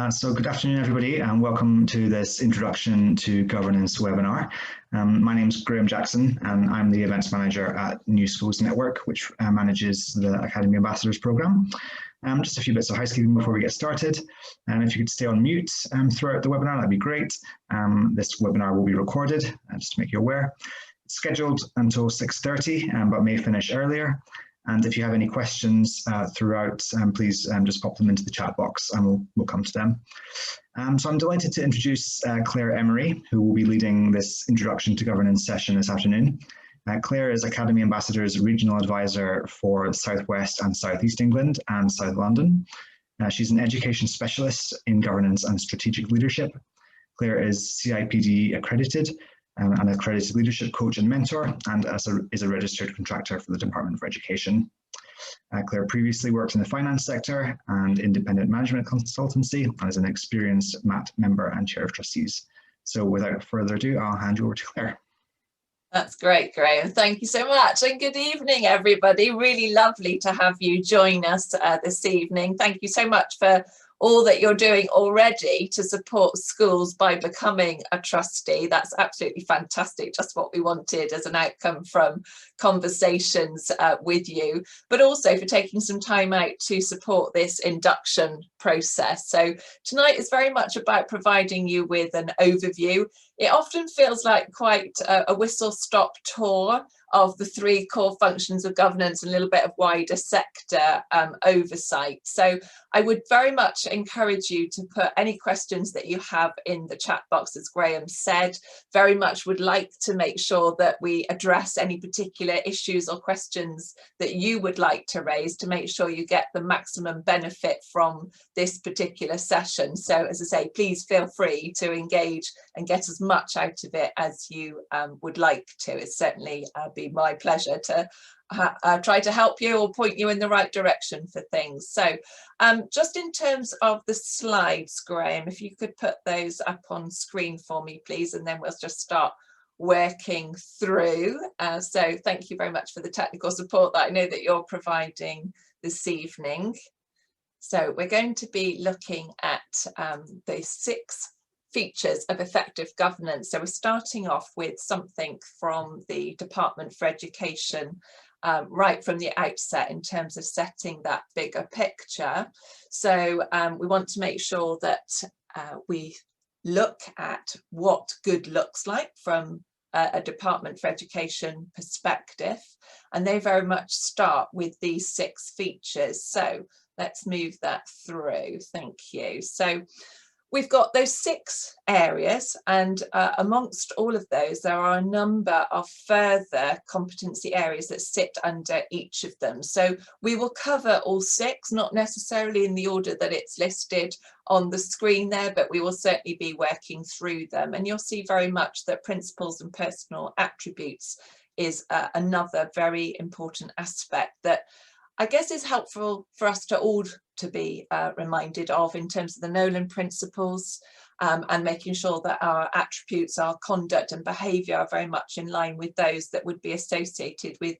So good afternoon, everybody, and welcome to this Introduction to Governance webinar. My name is Graham Jackson, and I'm the Events Manager at New Schools Network, which manages the Academy Ambassadors Programme. Just a few bits of housekeeping before we get started. And if you could stay on mute throughout the webinar, that'd be great. This webinar will be recorded, just to make you aware. It's scheduled until 6:30, but may finish earlier. And if you have any questions throughout, please just pop them into the chat box and we'll come to them. So I'm delighted to introduce Claire Emery, who will be leading this Introduction to Governance session this afternoon. Claire is Academy Ambassador's Regional Advisor for South West and South East England and South London. She's an education specialist in governance and strategic leadership. Claire is CIPD accredited, an accredited leadership coach and mentor, and is a registered contractor for the Department for Education. Claire previously worked in the finance sector and independent management consultancy, and is an experienced MAT member and chair of trustees. So without further ado, I'll hand you over to Claire. That's great, Graham. Thank you so much. And good evening, everybody. Really lovely to have you join us this evening. Thank you so much for all that you're doing already to support schools by becoming a trustee. That's absolutely fantastic, just what we wanted as an outcome from conversations with you, but also for taking some time out to support this induction process. So tonight is very much about providing you with an overview. It often feels like quite a whistle-stop tour of the three core functions of governance and a little bit of wider sector oversight. So I would very much encourage you to put any questions that you have in the chat box, as Graham said. Very much would like to make sure that we address any particular issues or questions that you would like to raise to make sure you get the maximum benefit from this particular session. So as I say, please feel free to engage and get as much out of it as you would like to. It's certainly be my pleasure to try to help you or point you in the right direction for things. So just in terms of the slides, Graham, if you could put those up on screen for me, please, and then we'll just start working through. So thank you very much for the technical support that I know that you're providing this evening. So we're going to be looking at the 6 features of effective governance. So we're starting off with something from the Department for Education right from the outset in terms of setting that bigger picture. So we want to make sure that we look at what good looks like from a Department for Education perspective, and they very much start with these 6 features. So let's move that through. Thank you. So we've got those 6 areas, and amongst all of those, there are a number of further competency areas that sit under each of them. So we will cover all 6, not necessarily in the order that it's listed on the screen there, but we will certainly be working through them. And you'll see very much that principles and personal attributes is another very important aspect that I guess is helpful for us to all to be reminded of in terms of the Nolan principles, and making sure that our attributes, our conduct and behaviour are very much in line with those that would be associated with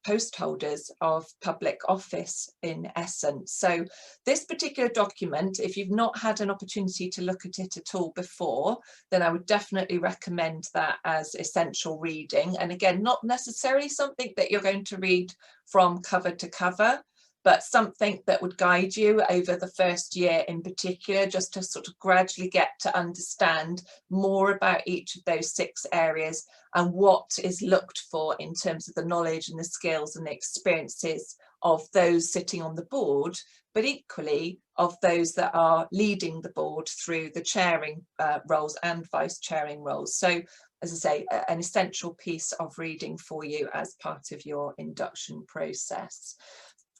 post holders of public office in essence. So this particular document, if you've not had an opportunity to look at it at all before, then I would definitely recommend that as essential reading. And again, not necessarily something that you're going to read from cover to cover, but something that would guide you over the first year in particular, just to sort of gradually get to understand more about each of those 6 areas and what is looked for in terms of the knowledge and the skills and the experiences of those sitting on the board, but equally of those that are leading the board through the chairing roles and vice chairing roles. So as I say, an essential piece of reading for you as part of your induction process.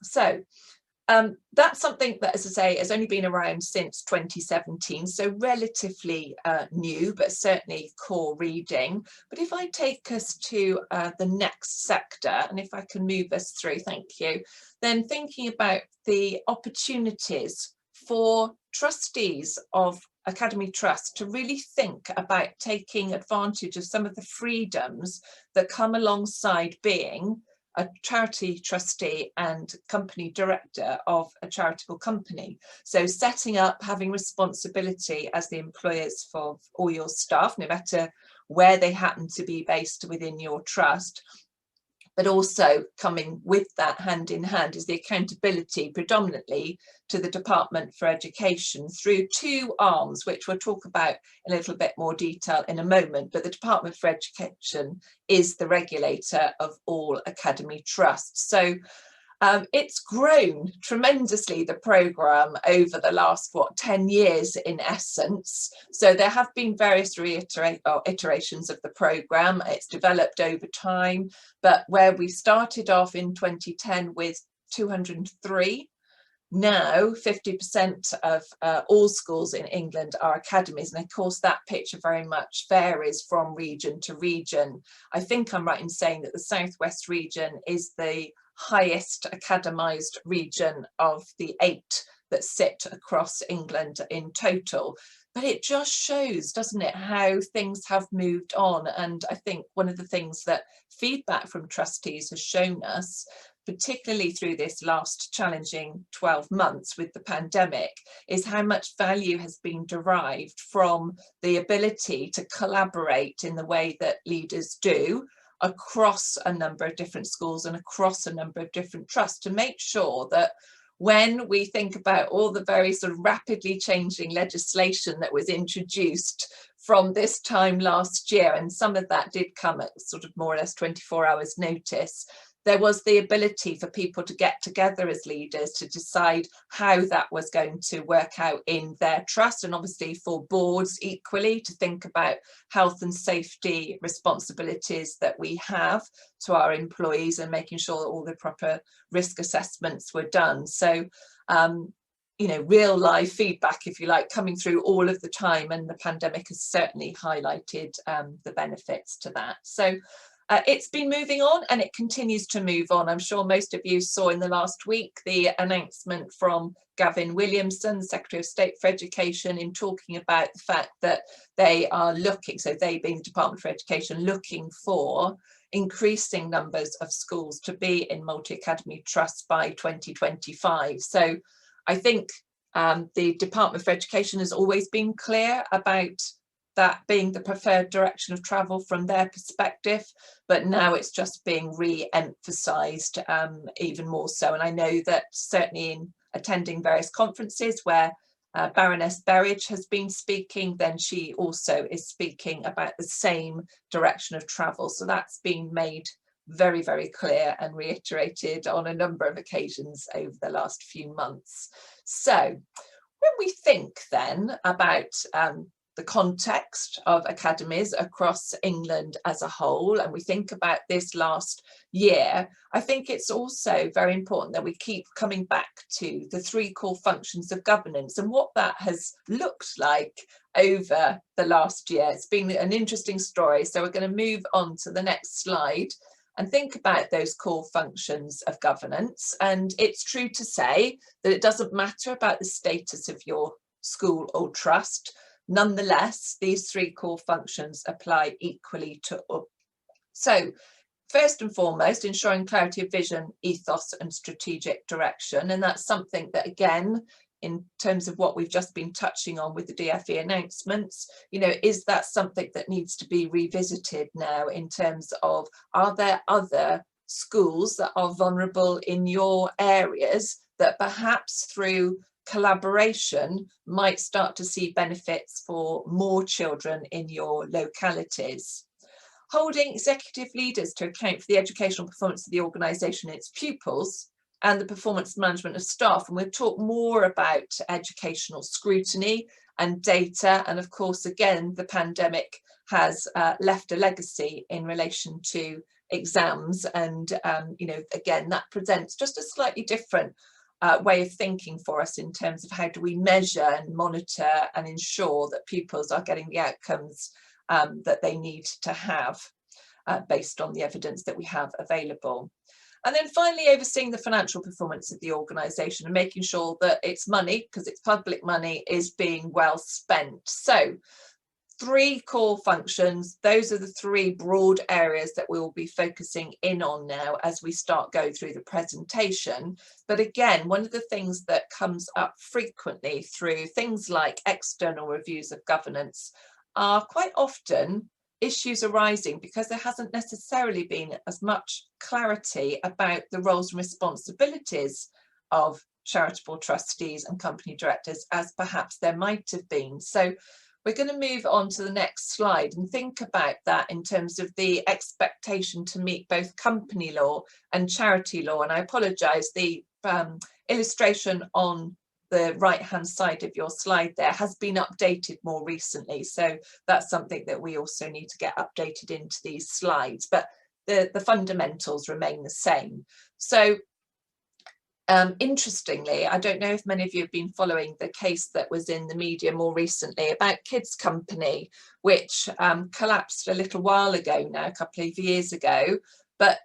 So that's something that, as I say, has only been around since 2017, so relatively new, but certainly core reading. But if I take us to the next sector, and if I can move us through, thank you, then thinking about the opportunities for trustees of Academy Trust to really think about taking advantage of some of the freedoms that come alongside being a charity trustee and company director of a charitable company. So setting up, having responsibility as the employers for all your staff, no matter where they happen to be based within your trust. But also coming with that hand in hand is the accountability predominantly to the Department for Education through two arms, which we'll talk about in a little bit more detail in a moment. But the Department for Education is the regulator of all academy trusts. So it's grown tremendously, the programme, over the last, 10 years in essence. So there have been various iterations of the programme. It's developed over time, but where we started off in 2010 with 203, now 50% of all schools in England are academies. And of course, that picture very much varies from region to region. I think I'm right in saying that the Southwest region is the highest academised region of the 8 that sit across England in total. But it just shows, doesn't it, how things have moved on. And I think one of the things that feedback from trustees has shown us, particularly through this last challenging 12 months with the pandemic, is how much value has been derived from the ability to collaborate in the way that leaders do across a number of different schools and across a number of different trusts, to make sure that when we think about all the very sort of rapidly changing legislation that was introduced from this time last year, and some of that did come at sort of more or less 24 hours notice, there was the ability for people to get together as leaders to decide how that was going to work out in their trust, and obviously for boards equally to think about health and safety responsibilities that we have to our employees and making sure that all the proper risk assessments were done. So, you know, real live feedback, if you like, coming through all of the time, and the pandemic has certainly highlighted the benefits to that. So it's been moving on, and it continues to move on. I'm sure most of you saw in the last week the announcement from Gavin Williamson, Secretary of State for Education, in talking about the fact that they are looking, so they being the Department for Education, looking for increasing numbers of schools to be in multi-academy trusts by 2025. So I think the Department for Education has always been clear about that being the preferred direction of travel from their perspective, but now it's just being re-emphasised even more so. And I know that certainly in attending various conferences where Baroness Berridge has been speaking, then she also is speaking about the same direction of travel. So that's been made very, very clear and reiterated on a number of occasions over the last few months. So when we think then about the context of academies across England as a whole, and we think about this last year, I think it's also very important that we keep coming back to the 3 core functions of governance and what that has looked like over the last year. It's been an interesting story, so we're going to move on to the next slide and think about those core functions of governance. And it's true to say that it doesn't matter about the status of your school or trust. Nonetheless, these 3 core functions apply equally to all. So first and foremost, ensuring clarity of vision, ethos and strategic direction. And that's something that, again, in terms of what we've just been touching on with the DFE announcements, you know, is that something that needs to be revisited now in terms of, are there other schools that are vulnerable in your areas that perhaps through collaboration might start to see benefits for more children in your localities. Holding executive leaders to account for the educational performance of the organisation and its pupils and the performance management of staff. And we'll talk more about educational scrutiny and data. And of course, again, the pandemic has left a legacy in relation to exams. And, you know, again, that presents just a slightly different way of thinking for us in terms of how do we measure and monitor and ensure that pupils are getting the outcomes that they need to have based on the evidence that we have available. And then finally, overseeing the financial performance of the organisation and making sure that its money, because it's public money, is being well spent. So three core functions. Those are the three broad areas that we will be focusing in on now as we start going through the presentation. But again, one of the things that comes up frequently through things like external reviews of governance are quite often issues arising because there hasn't necessarily been as much clarity about the roles and responsibilities of charitable trustees and company directors as perhaps there might have been. So we're going to move on to the next slide and think about that in terms of the expectation to meet both company law and charity law. And I apologise, the illustration on the right hand side of your slide there has been updated more recently. So that's something that we also need to get updated into these slides, but the fundamentals remain the same. So interestingly, I don't know if many of you have been following the case that was in the media more recently about Kids Company, which collapsed a little while ago now, a couple of years ago, but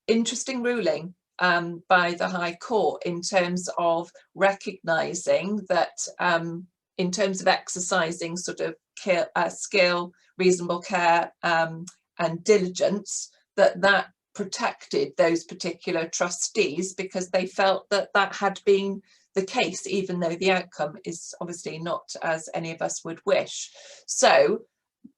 interesting ruling by the High Court in terms of recognising that in terms of exercising sort of skill, reasonable care and diligence, that protected those particular trustees because they felt that that had been the case, even though the outcome is obviously not as any of us would wish. So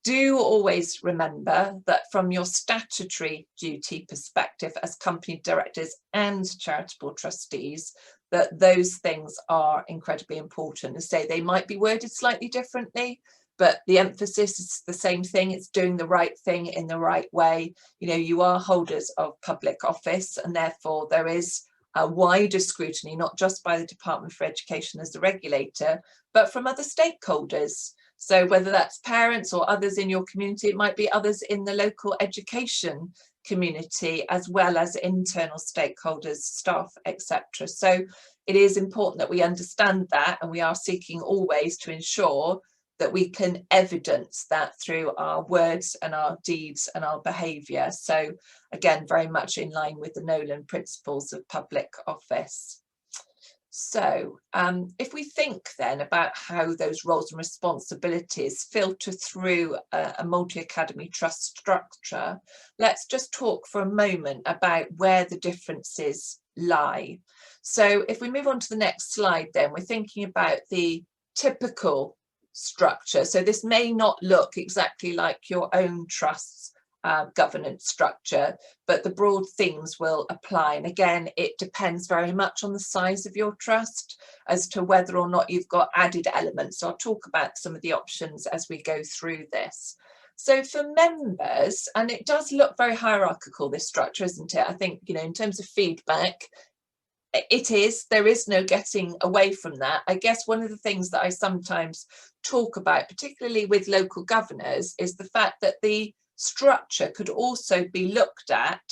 do always remember that from your statutory duty perspective as company directors and charitable trustees, that those things are incredibly important. To say they might be worded slightly differently, but the emphasis is the same thing. It's doing the right thing in the right way. You know, you are holders of public office, and therefore there is a wider scrutiny, not just by the Department for Education as the regulator, but from other stakeholders. So whether that's parents or others in your community, it might be others in the local education community, as well as internal stakeholders, staff, etc. So it is important that we understand that, and we are seeking always to ensure that we can evidence that through our words and our deeds and our behaviour. So again, very much in line with the Nolan principles of public office. So if we think then about how those roles and responsibilities filter through a multi-academy trust structure, let's just talk for a moment about where the differences lie. So if we move on to the next slide, then we're thinking about the typical structure. So this may not look exactly like your own trust's governance structure, but the broad themes will apply. And again, it depends very much on the size of your trust as to whether or not you've got added elements. So I'll talk about some of the options as we go through this. So for members, and it does look very hierarchical, this structure, isn't it? I think, you know, in terms of feedback, it is, there is no getting away from that. I guess one of the things that I sometimes talk about, particularly with local governors, is the fact that the structure could also be looked at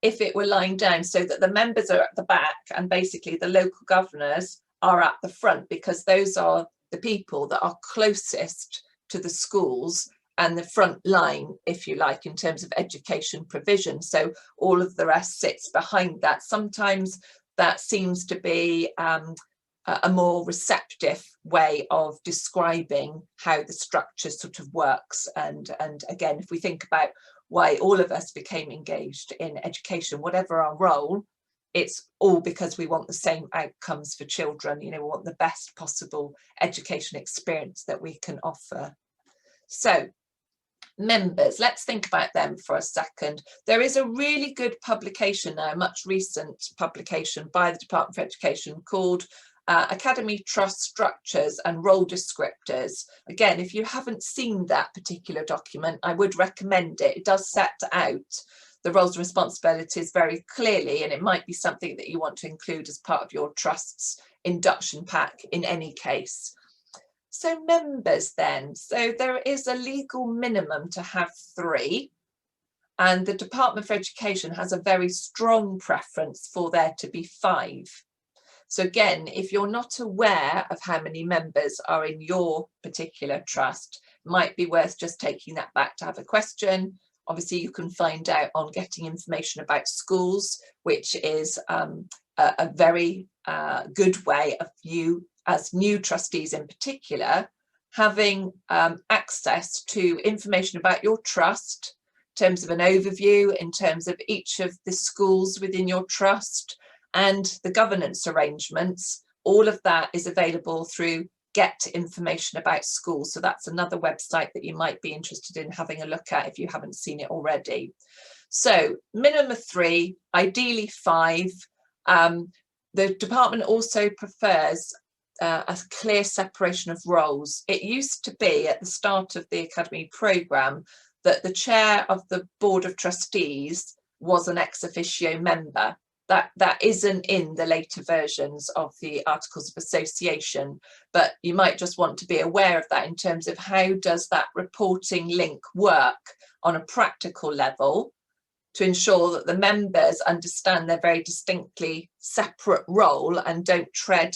if it were lying down, so that the members are at the back and basically the local governors are at the front, because those are the people that are closest to the schools and the front line, if you like, in terms of education provision. So all of the rest sits behind that. Sometimes that seems to be a more receptive way of describing how the structure sort of works. And again, if we think about why all of us became engaged in education, whatever our role, it's all because we want the same outcomes for children. You know, we want the best possible education experience that we can offer. So members, let's think about them for a second. There is a really good publication now, a much recent publication by the Department for Education called Academy Trust Structures and Role Descriptors. Again, if you haven't seen that particular document, I would recommend it. It does set out the roles and responsibilities very clearly, and it might be something that you want to include as part of your trust's induction pack in any case. So members then, so there is a legal minimum to have 3, and the Department for Education has a very strong preference for there to be 5. So again, if you're not aware of how many members are in your particular trust, it might be worth just taking that back to have a question. Obviously, you can find out on getting information about schools, which is a very good way of you as new trustees in particular having access to information about your trust, in terms of an overview, in terms of each of the schools within your trust and the governance arrangements. All of that is available through Get Information About Schools. So that's another website that you might be interested in having a look at if you haven't seen it already. So minimum of 3, ideally 5. The department also prefers a clear separation of roles. It used to be at the start of the Academy programme that the chair of the Board of Trustees was an ex officio member. That isn't in the later versions of the Articles of Association, but you might just want to be aware of that in terms of how does that reporting link work on a practical level to ensure that the members understand their very distinctly separate role and don't tread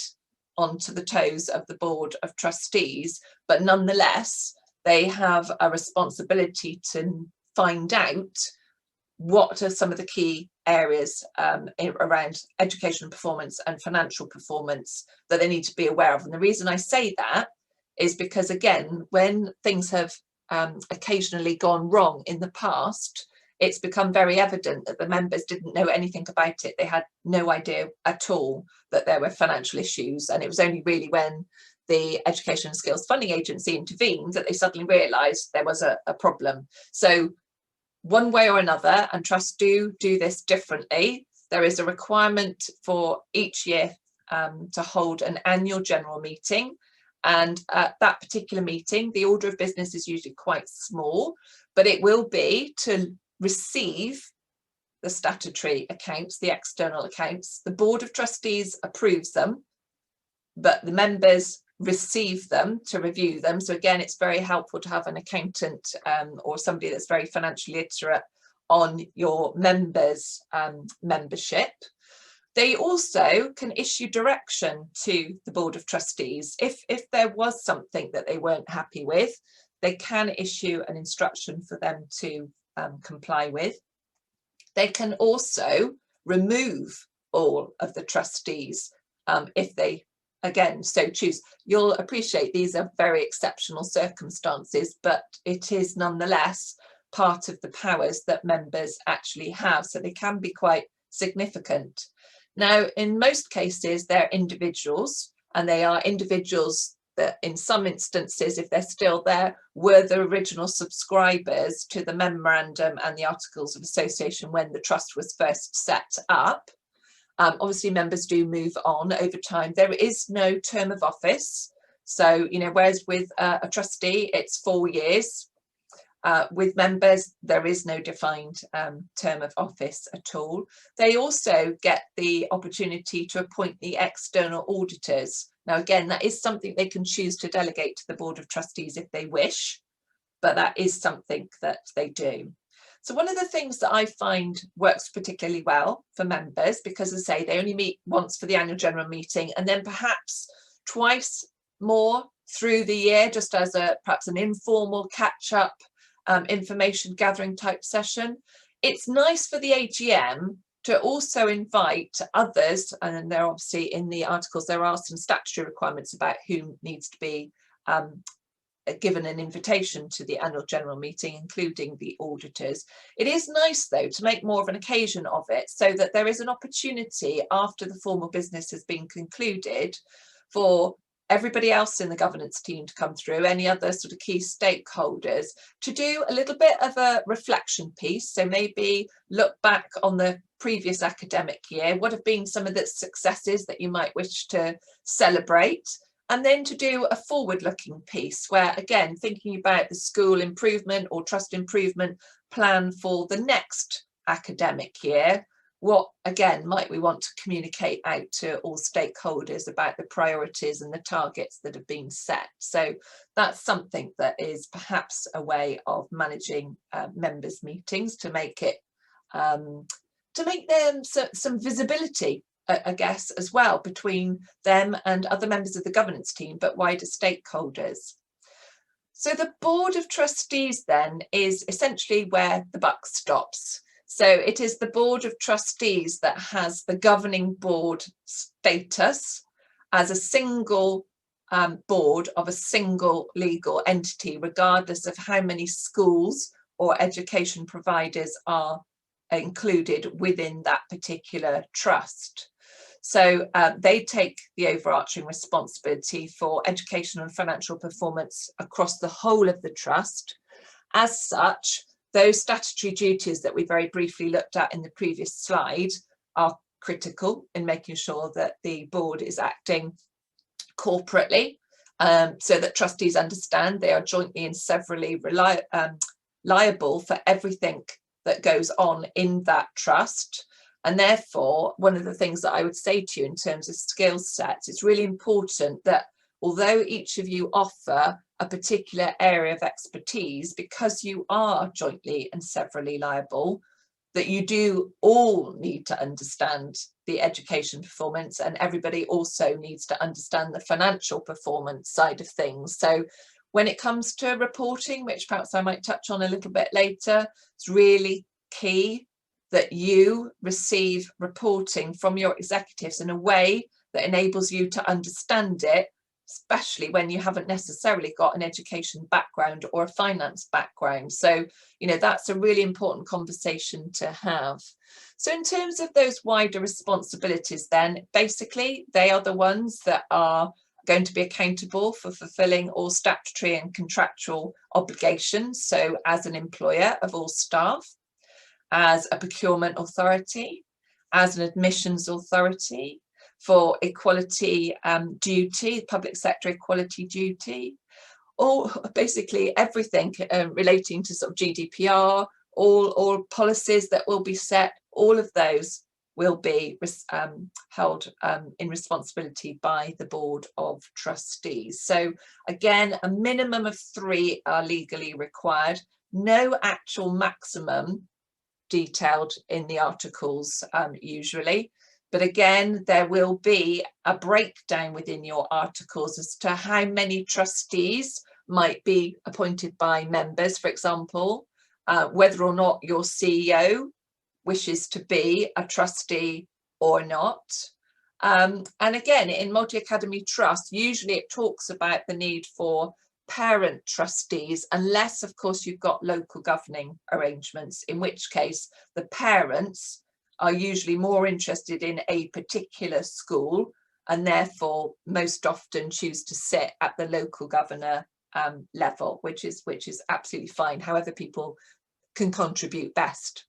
onto the toes of the Board of Trustees, but nonetheless they have a responsibility to find out what are some of the key areas around educational performance and financial performance that they need to be aware of. And the reason I say that is because, again, when things have occasionally gone wrong in the past, it's become very evident that the members didn't know anything about it. They had no idea at all that there were financial issues. And it was only really when the Education and Skills Funding Agency intervened that they suddenly realised there was a problem. So one way or another, and trusts do this differently, there is a requirement for each year to hold an annual general meeting. And at that particular meeting, the order of business is usually quite small, but it will be to receive the statutory accounts, the external accounts. The Board of Trustees approves them, but the members receive them to review them. So again, it's very helpful to have an accountant or somebody that's very financially literate on your members' membership. They also can issue direction to the Board of Trustees. If there was something that they weren't happy with, they can issue an instruction for them to comply with. They can also remove all of the trustees if they, again, so choose. You'll appreciate these are very exceptional circumstances, but it is nonetheless part of the powers that members actually have, so they can be quite significant. Now, in most cases, they're individuals, and they are individuals that in some instances, if they're still there, were the original subscribers to the memorandum and the Articles of Association when the trust was first set up. Obviously, members do move on over time. There is no term of office. So, you know, whereas with a trustee, it's 4 years. With members, there is no defined term of office at all. They also get the opportunity to appoint the external auditors. Now, again, that is something they can choose to delegate to the Board of Trustees if they wish, but that is something that they do. So one of the things that I find works particularly well for members, because as I say, they only meet once for the annual general meeting and then perhaps twice more through the year, just as perhaps an informal catch-up information gathering type session. It's nice for the AGM to also invite others, and there obviously in the articles there are some statutory requirements about who needs to be given an invitation to the annual general meeting, including the auditors. It is nice though to make more of an occasion of it, so that there is an opportunity after the formal business has been concluded for everybody else in the governance team to come through, any other sort of key stakeholders, to do a little bit of a reflection piece. So maybe look back on the previous academic year, what have been some of the successes that you might wish to celebrate, and then to do a forward-looking piece where, again, thinking about the school improvement or trust improvement plan for the next academic year, what, again, might we want to communicate out to all stakeholders about the priorities and the targets that have been set. So that's something that is perhaps a way of managing members' meetings to make it, to make them some visibility, I guess, as well, between them and other members of the governance team, but wider stakeholders. So the Board of Trustees then is essentially where the buck stops. So it is the Board of Trustees that has the governing board status as a single board of a single legal entity, regardless of how many schools or education providers are included within that particular trust. So they take the overarching responsibility for educational and financial performance across the whole of the trust. As such, those statutory duties that we very briefly looked at in the previous slide are critical in making sure that the board is acting corporately, so that trustees understand they are jointly and severally liable for everything that goes on in that trust. And therefore, one of the things that I would say to you in terms of skill sets, it's really important that although each of you offer a particular area of expertise, because you are jointly and severally liable, that you do all need to understand the education performance, and everybody also needs to understand the financial performance side of things. So when it comes to reporting, which perhaps I might touch on a little bit later, it's really key that you receive reporting from your executives in a way that enables you to understand it, especially when you haven't necessarily got an education background or a finance background. So, you know, that's a really important conversation to have. So in terms of those wider responsibilities, then basically they are the ones that are going to be accountable for fulfilling all statutory and contractual obligations. So as an employer of all staff, as a procurement authority, as an admissions authority, for equality duty, public sector equality duty, or basically everything relating to sort of GDPR, all policies that will be set, all of those will be held in responsibility by the Board of Trustees. So again, a minimum of 3 are legally required, no actual maximum detailed in the articles usually. But again, there will be a breakdown within your articles as to how many trustees might be appointed by members, for example, whether or not your CEO wishes to be a trustee or not. And again, in multi-academy trust, usually it talks about the need for parent trustees, unless, of course, you've got local governing arrangements, in which case the parents are usually more interested in a particular school and therefore most often choose to sit at the local governor level, which is absolutely fine, however people can contribute best.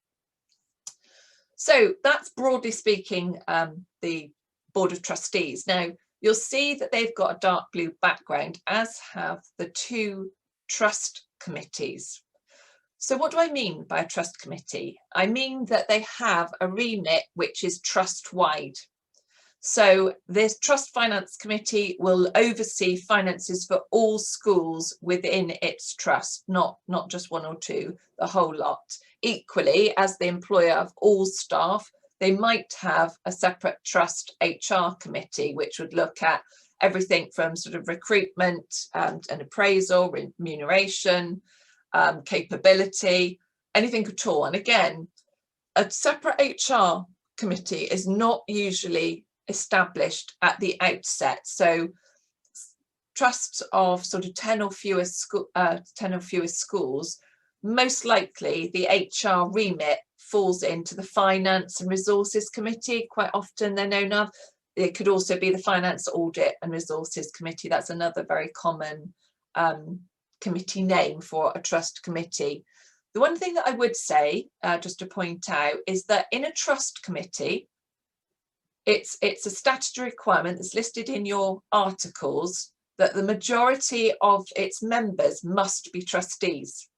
So that's broadly speaking the Board of Trustees. Now you'll see that they've got a dark blue background, as have the 2 trust committees. So what do I mean by a trust committee? I mean that they have a remit which is trust-wide. So this Trust Finance Committee will oversee finances for all schools within its trust, not just 1 or 2, the whole lot. Equally, as the employer of all staff, they might have a separate trust HR committee, which would look at everything from sort of recruitment and appraisal, remuneration, capability, anything at all. And again, a separate HR committee is not usually established at the outset. So trusts of sort of 10 or fewer schools, most likely the HR remit falls into the Finance and Resources Committee. Quite often they're known of. It could also be the Finance, Audit and Resources Committee. That's another very common committee name for a trust committee. The one thing that I would say, just to point out, is that in a trust committee, it's a statutory requirement that's listed in your articles that the majority of its members must be trustees.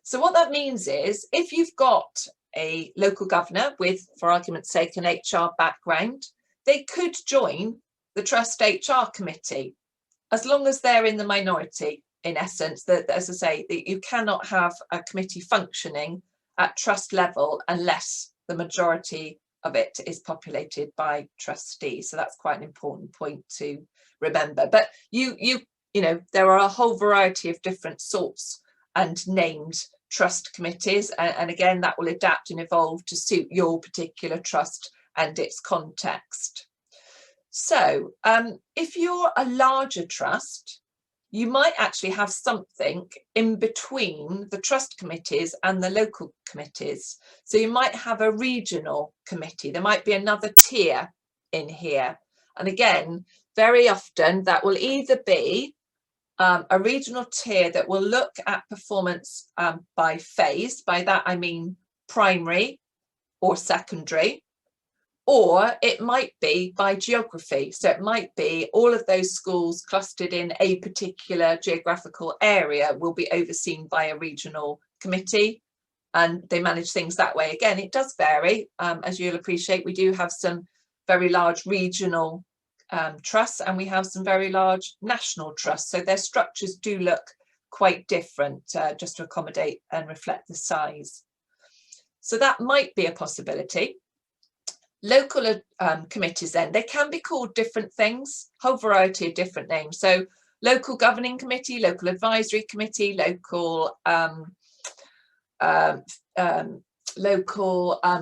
So what that means is, if you've got a local governor with, for argument's sake, an HR background, they could join the trust HR committee, as long as they're in the minority, in essence. That, as I say, that you cannot have a committee functioning at trust level unless the majority of it is populated by trustees. So that's quite an important point to remember. But you know, there are a whole variety of different sorts and named trust committees, and again, that will adapt and evolve to suit your particular trust and its context. So if you're a larger trust, you might actually have something in between the trust committees and the local committees. So you might have a regional committee. There might be another tier in here. And again, very often that will either be a regional tier that will look at performance by phase. By that, I mean primary or secondary. Or it might be by geography. So it might be all of those schools clustered in a particular geographical area will be overseen by a regional committee, and they manage things that way. Again, it does vary. As you'll appreciate, we do have some very large regional trusts, and we have some very large national trusts. So their structures do look quite different, just to accommodate and reflect the size. So that might be a possibility. Local committees then, they can be called different things, whole variety of different names. So local governing committee, local advisory committee, local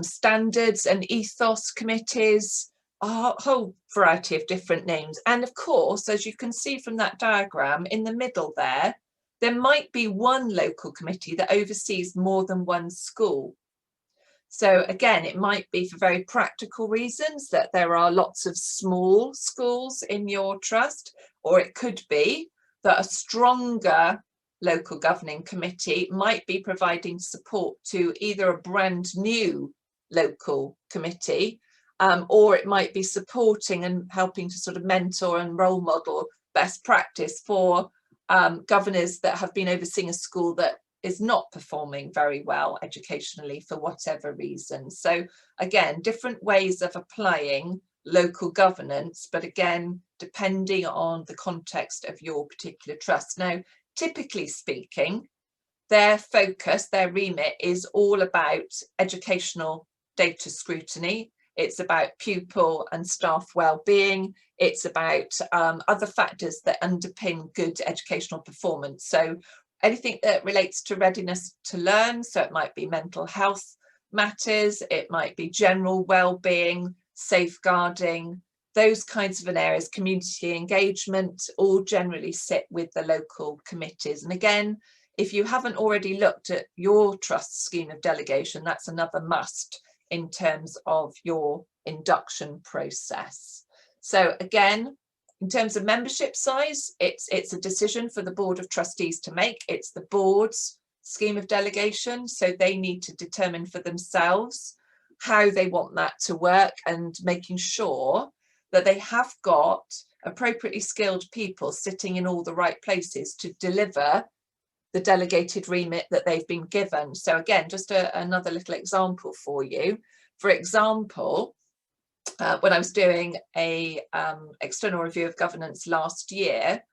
standards and ethos committees, a whole variety of different names. And of course, as you can see from that diagram in the middle there might be one local committee that oversees more than one school. So again, it might be for very practical reasons that there are lots of small schools in your trust, or it could be that a stronger local governing committee might be providing support to either a brand new local committee, or it might be supporting and helping to sort of mentor and role model best practice for governors that have been overseeing a school that is not performing very well educationally for whatever reason. So again, different ways of applying local governance, but again, depending on the context of your particular trust. Now, typically speaking, their focus, their remit is all about educational data scrutiny. It's about pupil and staff well-being. It's about other factors that underpin good educational performance. So anything that relates to readiness to learn, so it might be mental health matters, it might be general well-being, safeguarding, those kinds of areas, community engagement, all generally sit with the local committees. And again, if you haven't already looked at your trust scheme of delegation, that's another must in terms of your induction process. So again, in terms of membership size, it's a decision for the Board of Trustees to make. It's the board's scheme of delegation, so they need to determine for themselves how they want that to work, and making sure that they have got appropriately skilled people sitting in all the right places to deliver the delegated remit that they've been given. So again, just another little example for you. For example, when I was doing a external review of governance last year,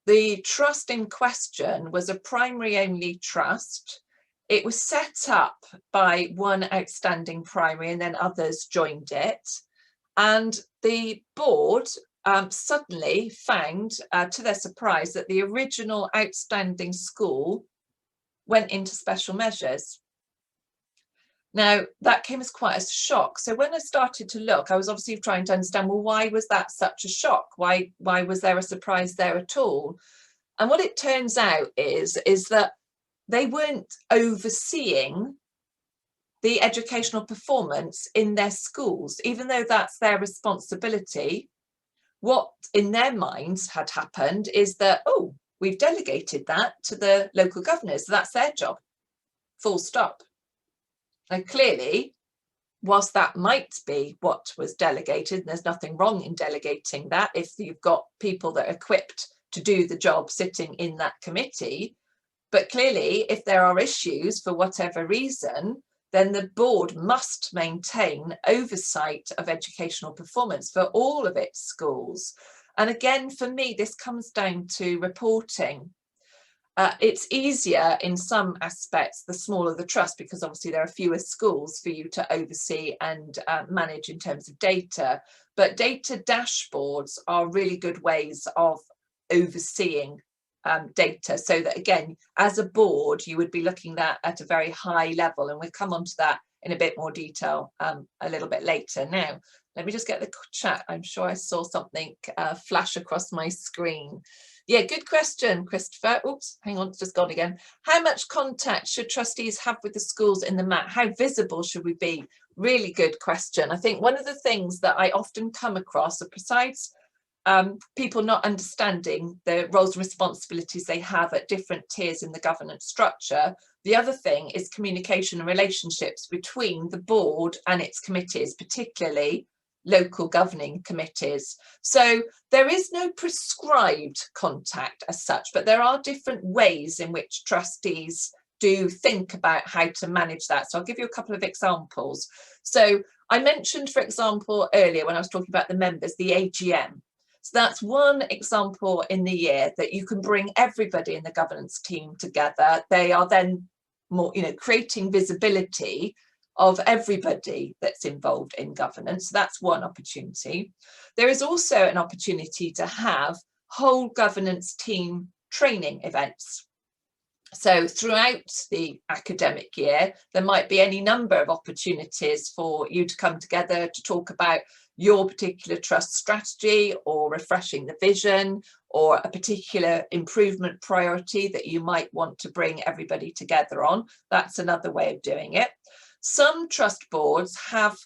the trust in question was a primary only trust. It was set up by one outstanding primary and then others joined it. And the board suddenly found, to their surprise, that the original outstanding school went into special measures. Now, that came as quite a shock. So when I started to look, I was obviously trying to understand, well, why was that such a shock? Why was there a surprise there at all? And what it turns out is that they weren't overseeing the educational performance in their schools, even though that's their responsibility. What in their minds had happened is that, oh, we've delegated that to the local governors, so that's their job, full stop. Now, clearly, whilst that might be what was delegated, and there's nothing wrong in delegating that if you've got people that are equipped to do the job sitting in that committee, but clearly, if there are issues for whatever reason, then the board must maintain oversight of educational performance for all of its schools. And again, for me, this comes down to reporting. It's easier in some aspects, the smaller the trust, because obviously there are fewer schools for you to oversee and manage in terms of data. But data dashboards are really good ways of overseeing data, so that again, as a board, you would be looking at a very high level, and we'll come on to that in a bit more detail a little bit later. Now, Let me just get the chat. I'm sure I saw something flash across my screen. Yeah, good question, Christopher. Oops, hang on, it's just gone again. How much contact should trustees have with the schools in the MAT? How visible should we be? Really good question. I think one of the things that I often come across, besides people not understanding the roles and responsibilities they have at different tiers in the governance structure, the other thing is communication and relationships between the board and its committees, particularly local governing committees. So there is no prescribed contact as such, but there are different ways in which trustees do think about how to manage that. So I'll give you a couple of examples. So I mentioned, for example, earlier when I was talking about the members, the AGM. So that's one example in the year that you can bring everybody in the governance team together. They are then more, creating visibility of everybody that's involved in governance. That's one opportunity. There is also an opportunity to have whole governance team training events. So throughout the academic year, there might be any number of opportunities for you to come together to talk about your particular trust strategy, or refreshing the vision, or a particular improvement priority that you might want to bring everybody together on. That's another way of doing it. Some trust boards have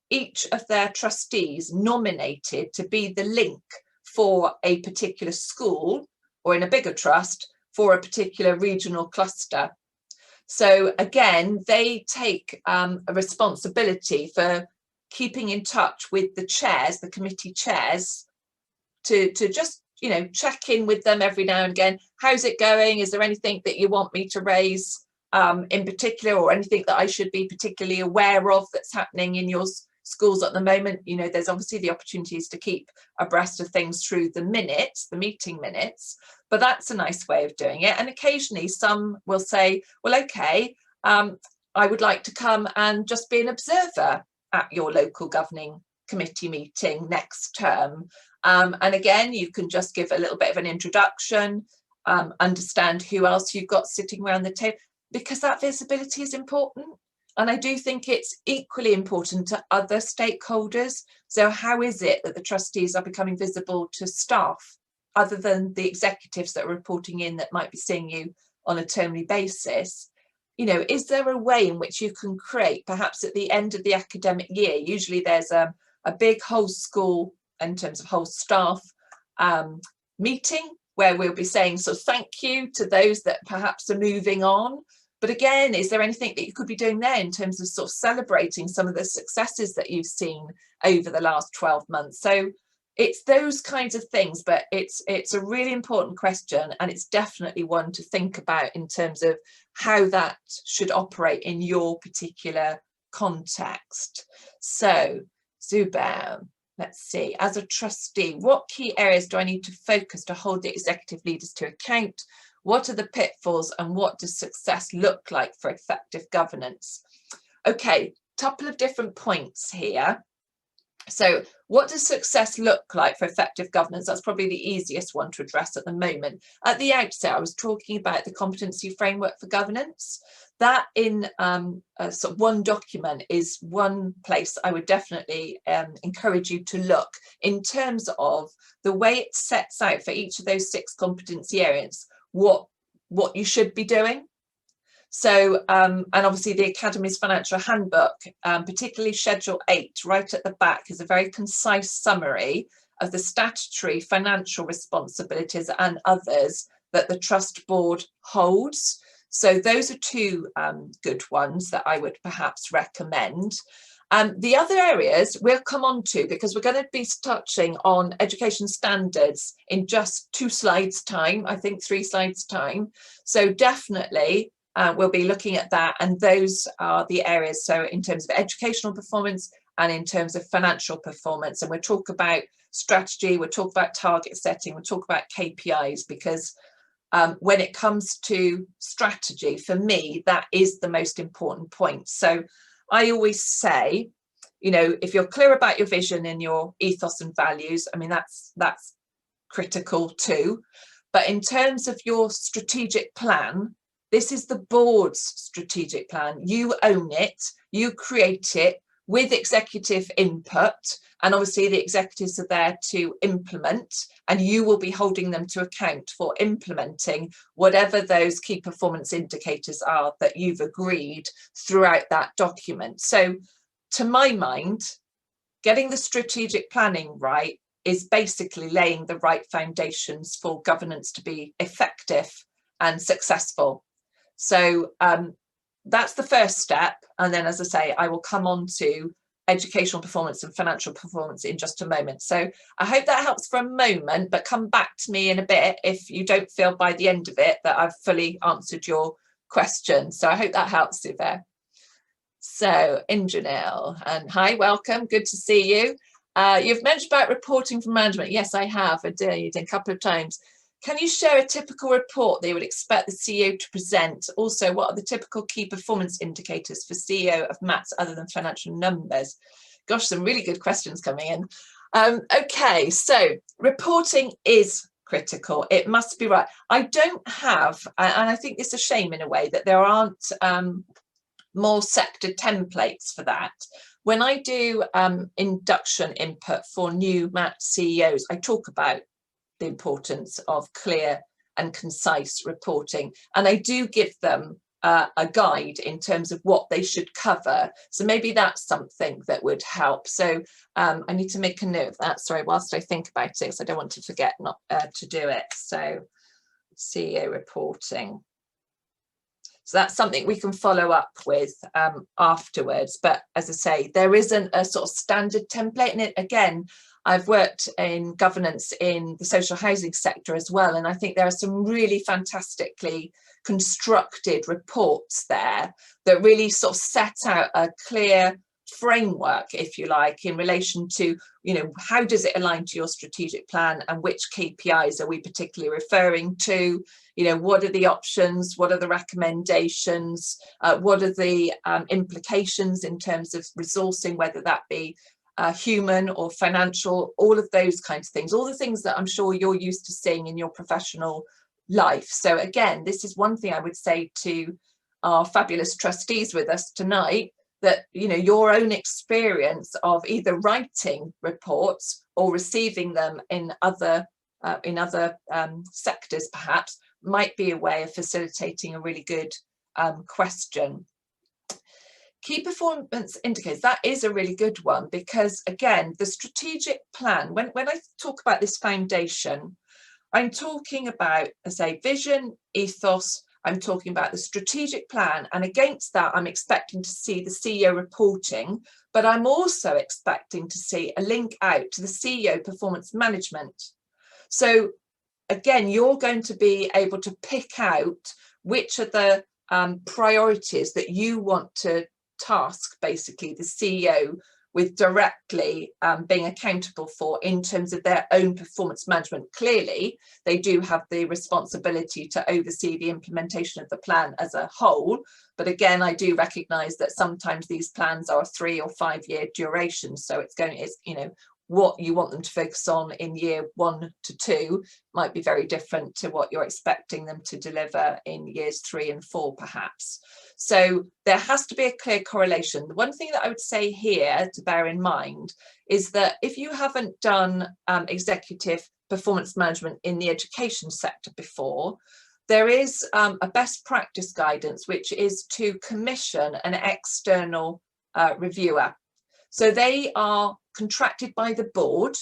each of their trustees nominated to be the link for a particular school, or in a bigger trust, for a particular regional cluster. So again, they take a responsibility for keeping in touch with the chairs, the committee chairs, to just, check in with them every now and again. How's it going? Is there anything that you want me to raise in particular, or anything that I should be particularly aware of that's happening in your schools at the moment? There's obviously the opportunities to keep abreast of things through the minutes, the meeting minutes, but that's a nice way of doing it. And occasionally some will say, well, okay, I would like to come and just be an observer at your local governing committee meeting next term. And again, you can just give a little bit of an introduction, understand who else you've got sitting around the table, because that visibility is important. And I do think it's equally important to other stakeholders. So how is it that the trustees are becoming visible to staff, other than the executives that are reporting in that might be seeing you on a termly basis? Is there a way in which you can create, perhaps at the end of the academic year, usually there's a big whole school, in terms of whole staff, meeting, where we'll be saying thank you to those that perhaps are moving on. But again, is there anything that you could be doing there in terms of celebrating some of the successes that you've seen over the last 12 months? So it's those kinds of things, but it's a really important question, and it's definitely one to think about in terms of how that should operate in your particular context. So Zubair, let's see, as a trustee, what key areas do I need to focus to hold the executive leaders to account? What are the pitfalls, and what does success look like for effective governance? Okay, couple of different points here. So what does success look like for effective governance? That's probably the easiest one to address at the moment. At the outset, I was talking about the competency framework for governance. That in one document is one place I would definitely encourage you to look in terms of the way it sets out for each of those 6 competency areas what you should be doing. So, and obviously the Academy's financial handbook, particularly Schedule 8, right at the back, is a very concise summary of the statutory financial responsibilities and others that the trust board holds. So those are 2 good ones that I would perhaps recommend. The other areas we'll come on to, because we're going to be touching on education standards in just 2 slides time, I think 3 slides time. So definitely we'll be looking at that, and those are the areas. So in terms of educational performance and in terms of financial performance, and we'll talk about strategy, we'll talk about target setting, we'll talk about KPIs, because when it comes to strategy, for me, that is the most important point. So I always say, if you're clear about your vision and your ethos and values, I mean, that's critical too. But in terms of your strategic plan, this is the board's strategic plan. You own it, you create it with executive input, and obviously the executives are there to implement, and you will be holding them to account for implementing whatever those key performance indicators are that you've agreed throughout that document. So to my mind, getting the strategic planning right is basically laying the right foundations for governance to be effective and successful. So that's the first step. And then, as I say, I will come on to educational performance and financial performance in just a moment. So I hope that helps for a moment, but come back to me in a bit if you don't feel by the end of it that I've fully answered your question. So I hope that helps, Suvir. So Indranil, and hi, welcome, good to see you. You've mentioned about reporting from management. Yes, I have, indeed, a couple of times. Can you share a typical report that you would expect the CEO to present? Also, what are the typical key performance indicators for CEO of MATs other than financial numbers? Gosh, some really good questions coming in. Okay, so reporting is critical. It must be right. I don't have, and I think it's a shame in a way that there aren't more sector templates for that. When I do induction input for new MAT CEOs, I talk about the importance of clear and concise reporting, and I do give them a guide in terms of what they should cover. So maybe that's something that would help. So I need to make a note of that, sorry, whilst I think about it, because I don't want to forget not to do it. So CEO reporting. So that's something we can follow up with afterwards. But as I say, there isn't a sort of standard template. And again, I've worked in governance in the social housing sector as well. And I think there are some really fantastically constructed reports there that really sort of set out a clear framework, if you like, in relation to, you know, how does it align to your strategic plan and which KPIs are we particularly referring to? You know, what are the options? What are the recommendations? What are the implications in terms of resourcing, whether that be human or financial, all of those kinds of things, all the things that I'm sure you're used to seeing in your professional life. So again, this is one thing I would say to our fabulous trustees with us tonight, that, you know, your own experience of either writing reports or receiving them in other sectors perhaps might be a way of facilitating a really good question. Key performance indicators, that is a really good one, because again, the strategic plan, when I talk about this foundation, I'm talking about, as I say, vision, ethos, I'm talking about the strategic plan, and against that I'm expecting to see the CEO reporting, but I'm also expecting to see a link out to the CEO performance management. So again, you're going to be able to pick out which are the priorities that you want to task basically the CEO with directly being accountable for in terms of their own performance management. Clearly, they do have the responsibility to oversee the implementation of the plan as a whole. But again, I do recognise that sometimes these plans are 3 or 5 year duration. So it's you know, what you want them to focus on in year 1 to 2 might be very different to what you're expecting them to deliver in years 3 and 4 perhaps. So there has to be a clear correlation. The one thing that I would say here to bear in mind is that if you haven't done executive performance management in the education sector before, there is a best practice guidance, which is to commission an external reviewer. So they are contracted by the board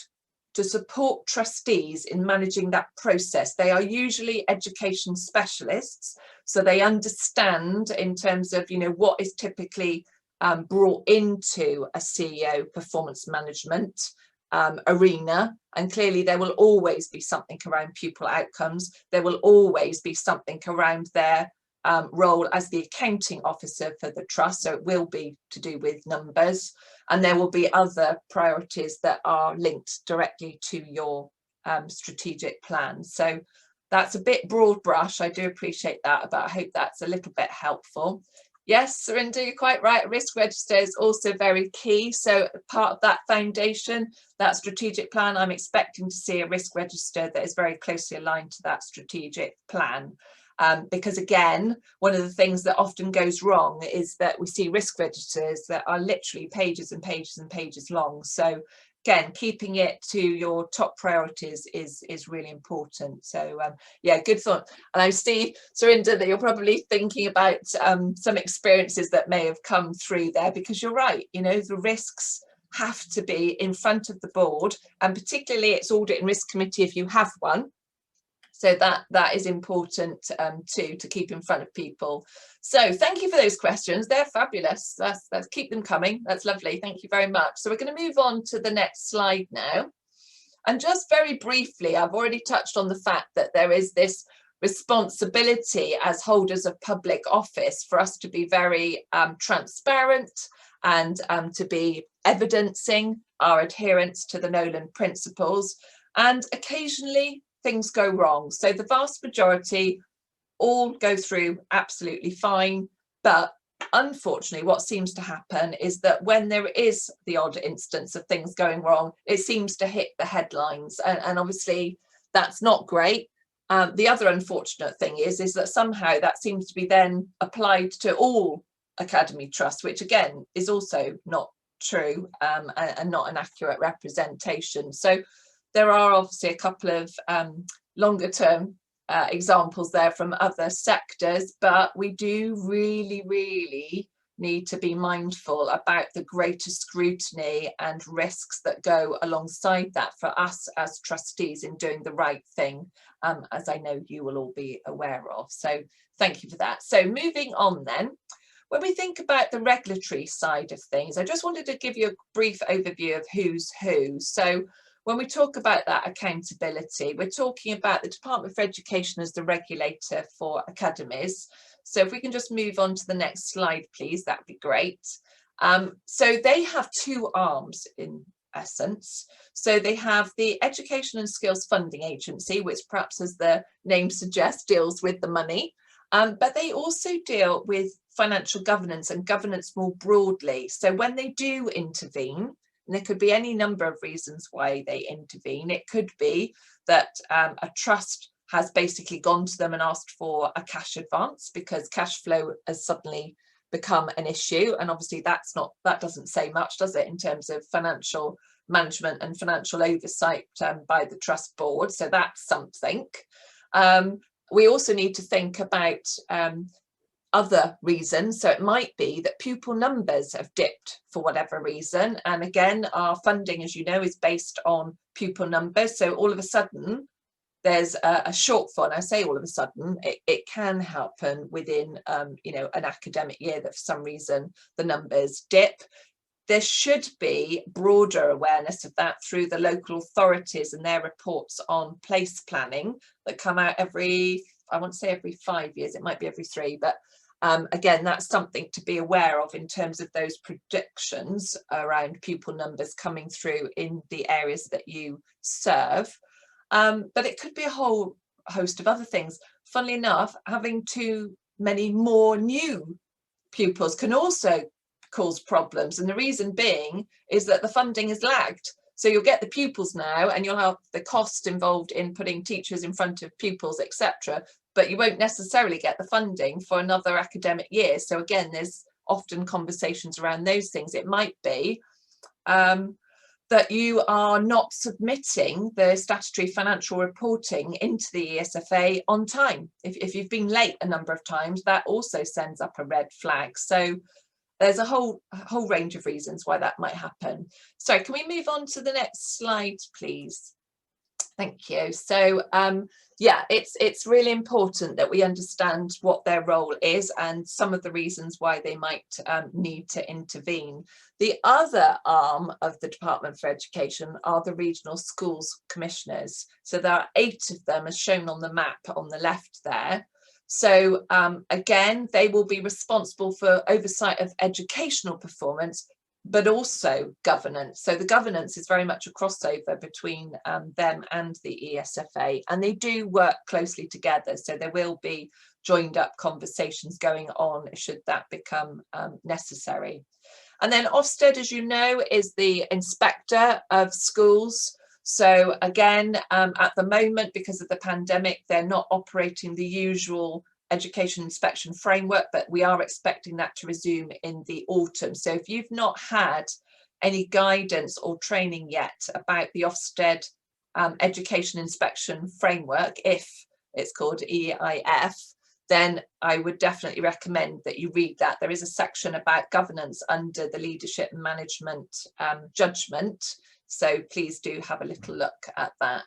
to support trustees in managing that process. They are usually education specialists, so they understand in terms of, you know, what is typically brought into a CEO performance management arena. And clearly there will always be something around pupil outcomes. There will always be something around their role as the accounting officer for the trust, so it will be to do with numbers, and there will be other priorities that are linked directly to your strategic plan. So that's a bit broad brush, I do appreciate that, but I hope that's a little bit helpful. Yes, Surinder, you're quite right, a risk register is also very key. So part of that foundation, that strategic plan, I'm expecting to see a risk register that is very closely aligned to that strategic plan. Because again, one of the things that often goes wrong is that we see risk registers that are literally pages and pages and pages long. So again, keeping it to your top priorities is really important. So yeah, good thought. And I see, Surinder, that you're probably thinking about some experiences that may have come through there, because you're right, you know, the risks have to be in front of the board, and particularly its audit and risk committee if you have one. So that is important too, to keep in front of people. So thank you for those questions. They're fabulous. Let's keep them coming. That's lovely. Thank you very much. So we're going to move on to the next slide now. And just very briefly, I've already touched on the fact that there is this responsibility as holders of public office for us to be very transparent and to be evidencing our adherence to the Nolan principles. And occasionally things go wrong. So the vast majority all go through absolutely fine. But unfortunately, what seems to happen is that when there is the odd instance of things going wrong, it seems to hit the headlines. And obviously, that's not great. The other unfortunate thing is that somehow that seems to be then applied to all academy trusts, which again is also not true and not an accurate representation. So there are obviously a couple of longer term examples there from other sectors, but we do really need to be mindful about the greater scrutiny and risks that go alongside that for us as trustees in doing the right thing, as I know you will all be aware of. So thank you for that. So moving on then, when we think about the regulatory side of things, I just wanted to give you a brief overview of who's who. So when we talk about that accountability, we're talking about the Department for Education as the regulator for academies. So if we can just move on to the next slide, please, that'd be great. So they have two arms in essence. So they have the Education and Skills Funding Agency, which perhaps, as the name suggests, deals with the money. But they also deal with financial governance and governance more broadly. So when they do intervene, and there could be any number of reasons why they intervene. It could be that a trust has basically gone to them and asked for a cash advance because cash flow has suddenly become an issue. And obviously that doesn't say much, does it, in terms of financial management and financial oversight by the trust board. So that's something. We also need to think about other reasons. So it might be that pupil numbers have dipped for whatever reason. And again, our funding, as you know, is based on pupil numbers. So all of a sudden, there's a shortfall. And I say all of a sudden, it can happen within, you know, an academic year that for some reason the numbers dip. There should be broader awareness of that through the local authorities and their reports on place planning that come out every, I won't say every 5 years, it might be every 3, but again, that's something to be aware of in terms of those predictions around pupil numbers coming through in the areas that you serve. But it could be a whole host of other things. Funnily enough, having too many more new pupils can also cause problems. And the reason being is that the funding is lagged. So you'll get the pupils now and you'll have the cost involved in putting teachers in front of pupils, etc. But you won't necessarily get the funding for another academic year. So again, there's often conversations around those things. It might be that you are not submitting the statutory financial reporting into the ESFA on time. If you've been late a number of times, that also sends up a red flag. So there's a whole range of reasons why that might happen. So can we move on to the next slide, please? Thank you. So yeah, it's really important that we understand what their role is and some of the reasons why they might need to intervene. The other arm of the Department for Education are the regional schools commissioners. So there are 8 of them as shown on the map on the left there. So again, they will be responsible for oversight of educational performance, but also governance. So the governance is very much a crossover between them and the ESFA, and they do work closely together. So there will be joined up conversations going on should that become necessary. And then Ofsted, as you know, is the inspector of schools. So again, at the moment, because of the pandemic, they're not operating the usual education inspection framework, but we are expecting that to resume in the autumn. So if you've not had any guidance or training yet about the Ofsted education inspection framework, if it's called EIF, then I would definitely recommend that you read that. There is a section about governance under the leadership and management judgment. So please do have a little look at that.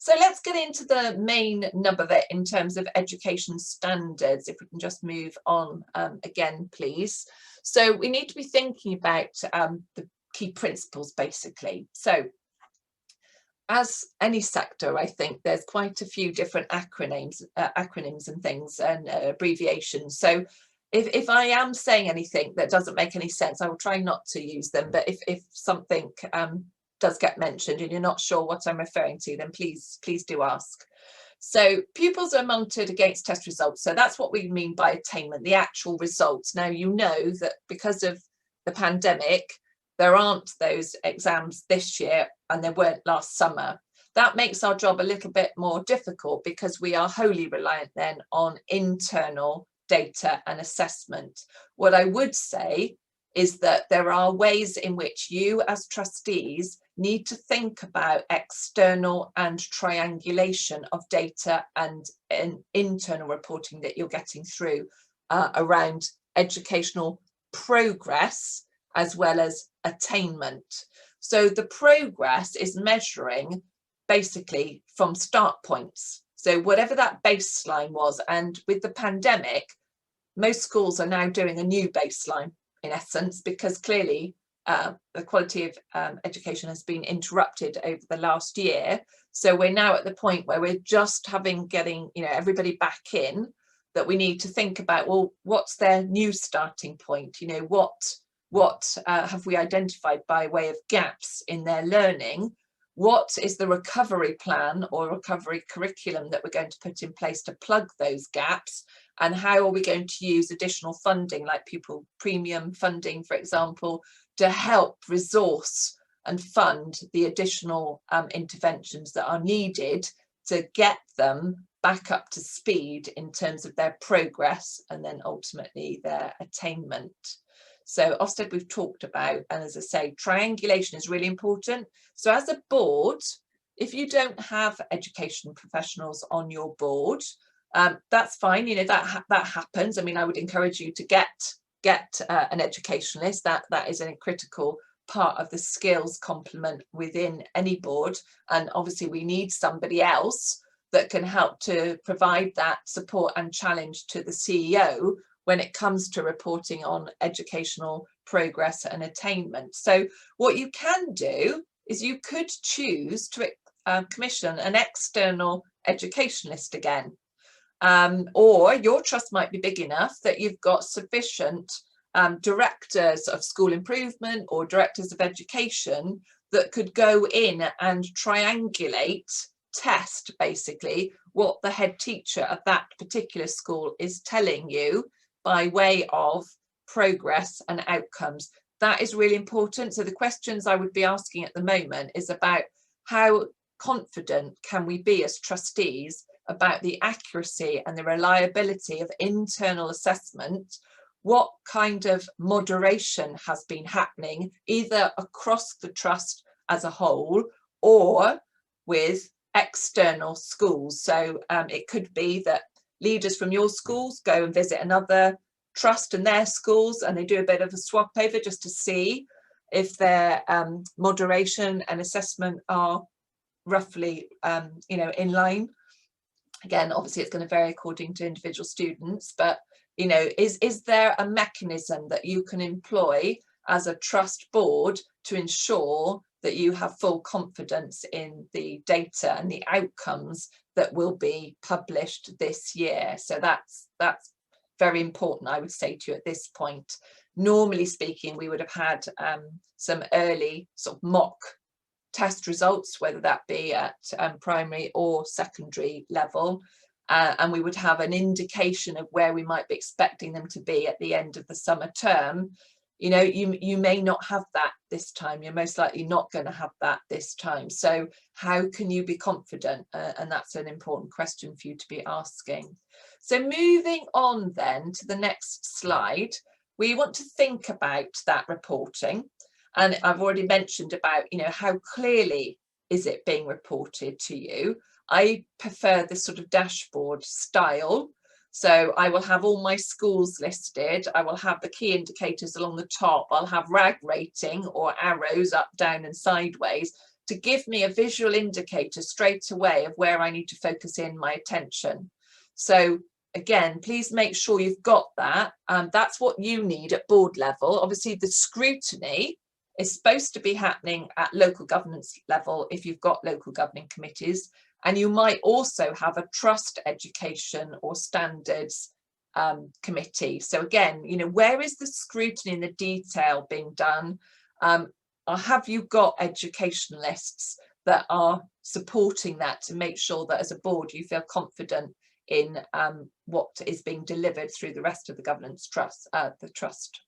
So let's get into the main nub of it in terms of education standards. If we can just move on again, please. So we need to be thinking about the key principles, basically. So as any sector, I think there's quite a few different acronyms and things and abbreviations. So if I am saying anything that doesn't make any sense, I will try not to use them. But if something does get mentioned and you're not sure what I'm referring to, then please do ask. So pupils are monitored against test results. So that's what we mean by attainment, the actual results. Now, you know that because of the pandemic, there aren't those exams this year and there weren't last summer. That makes our job a little bit more difficult because we are wholly reliant then on internal data and assessment. What I would say is that there are ways in which you as trustees need to think about external and triangulation of data and internal reporting that you're getting through around educational progress as well as attainment. So the progress is measuring basically from start points. So whatever that baseline was, and with the pandemic, most schools are now doing a new baseline in essence, because clearly the quality of education has been interrupted over the last year. So we're now at the point where we're just getting everybody back in, that we need to think about, well, what's their new starting point? What have we identified by way of gaps in their learning? What is the recovery plan or recovery curriculum that we're going to put in place to plug those gaps? And how are we going to use additional funding, like pupil premium funding, for example, to help resource and fund the additional interventions that are needed to get them back up to speed in terms of their progress and then ultimately their attainment. So Ofsted we've talked about, and as I say, triangulation is really important. So as a board, if you don't have education professionals on your board, that's fine. That happens. I mean, I would encourage you to get an educationalist. That is a critical part of the skills complement within any board. And obviously we need somebody else that can help to provide that support and challenge to the CEO when it comes to reporting on educational progress and attainment. So what you can do is you could choose to commission an external educationalist again. Or your trust might be big enough that you've got sufficient directors of school improvement or directors of education that could go in and triangulate, test basically what the head teacher of that particular school is telling you by way of progress and outcomes. That is really important. So the questions I would be asking at the moment is about how confident can we be as trustees about the accuracy and the reliability of internal assessment? What kind of moderation has been happening either across the trust as a whole or with external schools? So it could be that leaders from your schools go and visit another trust and their schools and they do a bit of a swap over just to see if their moderation and assessment are roughly in line. Again, obviously it's going to vary according to individual students, but is there a mechanism that you can employ as a trust board to ensure that you have full confidence in the data and the outcomes that will be published this year? So that's very important, I would say to you at this point. Normally speaking, we would have had some early sort of mock test results, whether that be at primary or secondary level, and we would have an indication of where we might be expecting them to be at the end of the summer term. You know, you may not have that this time. You're most likely not going to have that this time. So how can you be confident? And that's an important question for you to be asking. So moving on then to the next slide, we want to think about that reporting. And I've already mentioned about, you know, how clearly is it being reported to you? I prefer this sort of dashboard style. So I will have all my schools listed. I will have the key indicators along the top. I'll have RAG rating or arrows up, down and sideways to give me a visual indicator straight away of where I need to focus in my attention. So again, please make sure you've got that. That's what you need at board level. Obviously, the scrutiny is supposed to be happening at local governance level if you've got local governing committees. And you might also have a trust education or standards committee. So again, you know, where is the scrutiny in the detail being done? Or have you got educationalists that are supporting that to make sure that as a board you feel confident in what is being delivered through the rest of the governance trust, the trust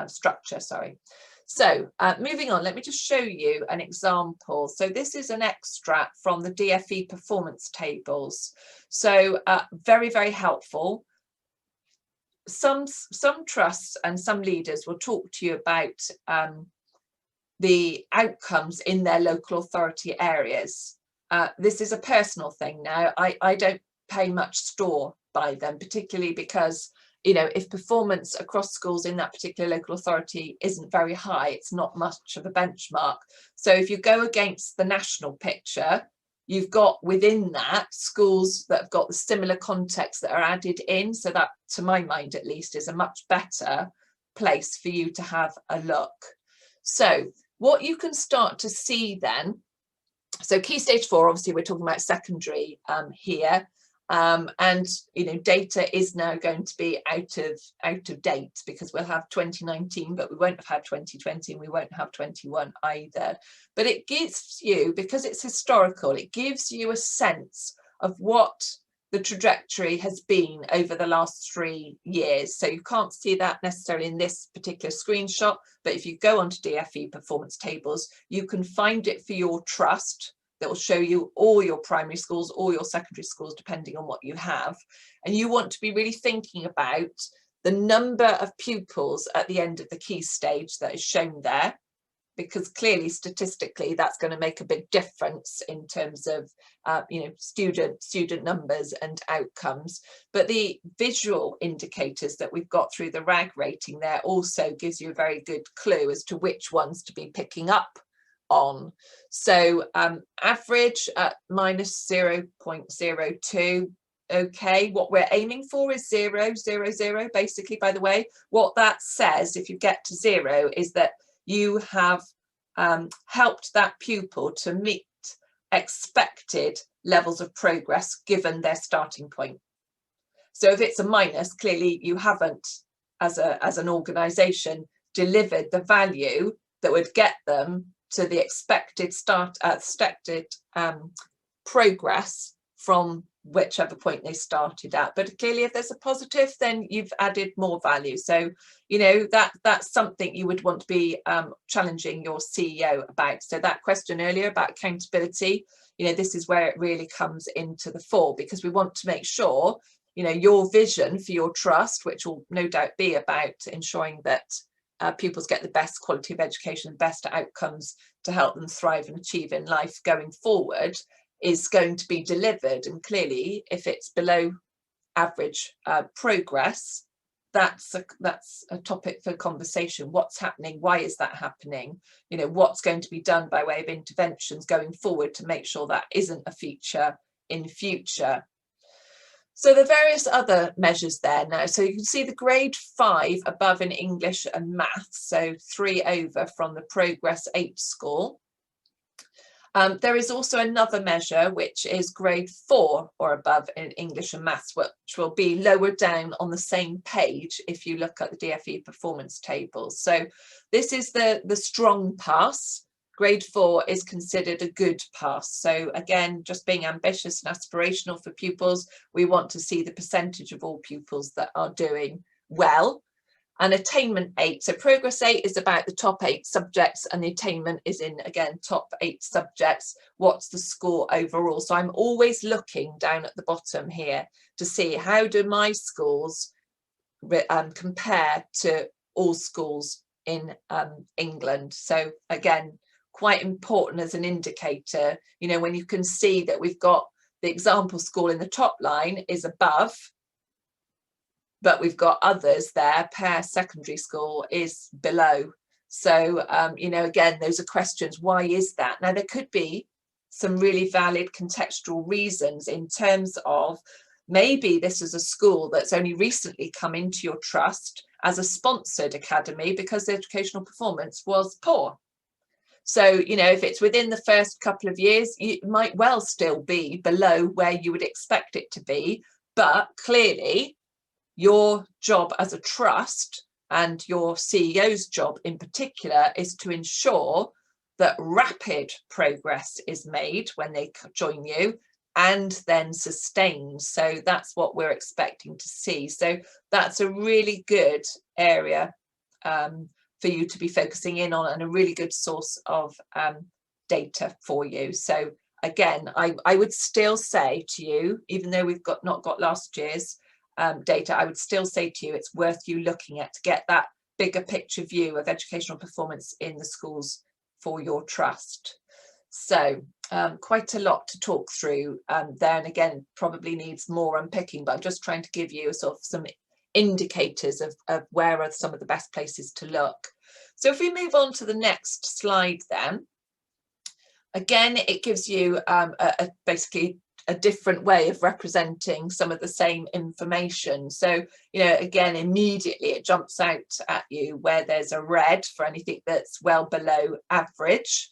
structure, sorry. So moving on, let me just show you an example. So this is an extract from the DFE performance tables. So very, very helpful. Some trusts and some leaders will talk to you about the outcomes in their local authority areas. This is a personal thing now. I don't pay much store by them, particularly because, you know, if performance across schools in that particular local authority isn't very high, it's not much of a benchmark. So if you go against the national picture, you've got within that schools that have got the similar context that are added in. So that, to my mind at least, is a much better place for you to have a look. So what you can start to see then, so key stage 4, obviously we're talking about secondary here. And you know, data is now going to be out of date because we'll have 2019, but we won't have had 2020 and we won't have 21 either. But it gives you, because it's historical, it gives you a sense of what the trajectory has been over the last 3 years. So you can't see that necessarily in this particular screenshot, but if you go onto DFE performance tables, you can find it for your trust. That will show you all your primary schools, all your secondary schools, depending on what you have. And you want to be really thinking about the number of pupils at the end of the key stage that is shown there, because clearly statistically that's going to make a big difference in terms of you know, student numbers and outcomes. But the visual indicators that we've got through the RAG rating there also gives you a very good clue as to which ones to be picking up on. So average at minus 0.02. Okay, what we're aiming for is 0, 0, 0. Basically, by the way, what that says, if you get to 0, is that you have helped that pupil to meet expected levels of progress given their starting point. So if it's a minus, clearly you haven't, as an organisation, delivered the value that would get them to the expected progress from whichever point they started at. But clearly if there's a positive, then you've added more value. So, you know, that's something you would want to be challenging your CEO about. So that question earlier about accountability, you know, this is where it really comes into the fore, because we want to make sure, you know, your vision for your trust, which will no doubt be about ensuring that pupils get the best quality of education and best outcomes to help them thrive and achieve in life going forward, is going to be delivered. And clearly, if it's below average progress, that's a topic for conversation. What's happening? Why is that happening? You know, what's going to be done by way of interventions going forward to make sure that isn't a feature in future? So the various other measures there now. So you can see the grade 5 above in English and maths, so 3 over from the Progress 8 score. There is also another measure which is grade 4 or above in English and maths, which will be lower down on the same page if you look at the DFE performance tables. So this is the strong pass. Grade 4 is considered a good pass. So again, just being ambitious and aspirational for pupils, we want to see the percentage of all pupils that are doing well. And attainment 8, so progress 8 is about the top 8 subjects, and the attainment is in, again, top 8 subjects. What's the score overall? So I'm always looking down at the bottom here to see how do my schools compare to all schools in England. So again, quite important as an indicator, you know, when you can see that we've got the example school in the top line is above, but we've got others there, Pear Secondary School is below. So, you know, again, those are questions. Why is that? Now, there could be some really valid contextual reasons in terms of maybe this is a school that's only recently come into your trust as a sponsored academy because the educational performance was poor. So, you know, if it's within the first couple of years, it might well still be below where you would expect it to be, but clearly your job as a trust and your CEO's job in particular is to ensure that rapid progress is made when they join you and then sustained. So that's what we're expecting to see. So that's a really good area for you to be focusing in on, and a really good source of data for you. So again, I would still say to you, even though we've not got last year's data, I would still say to you it's worth you looking at to get that bigger picture view of educational performance in the schools for your trust. So quite a lot to talk through there, and again probably needs more unpicking, but I'm just trying to give you sort of some indicators of where are some of the best places to look. So if we move on to the next slide, then again it gives you basically a different way of representing some of the same information. So, you know, again, immediately it jumps out at you where there's a red for anything that's well below average.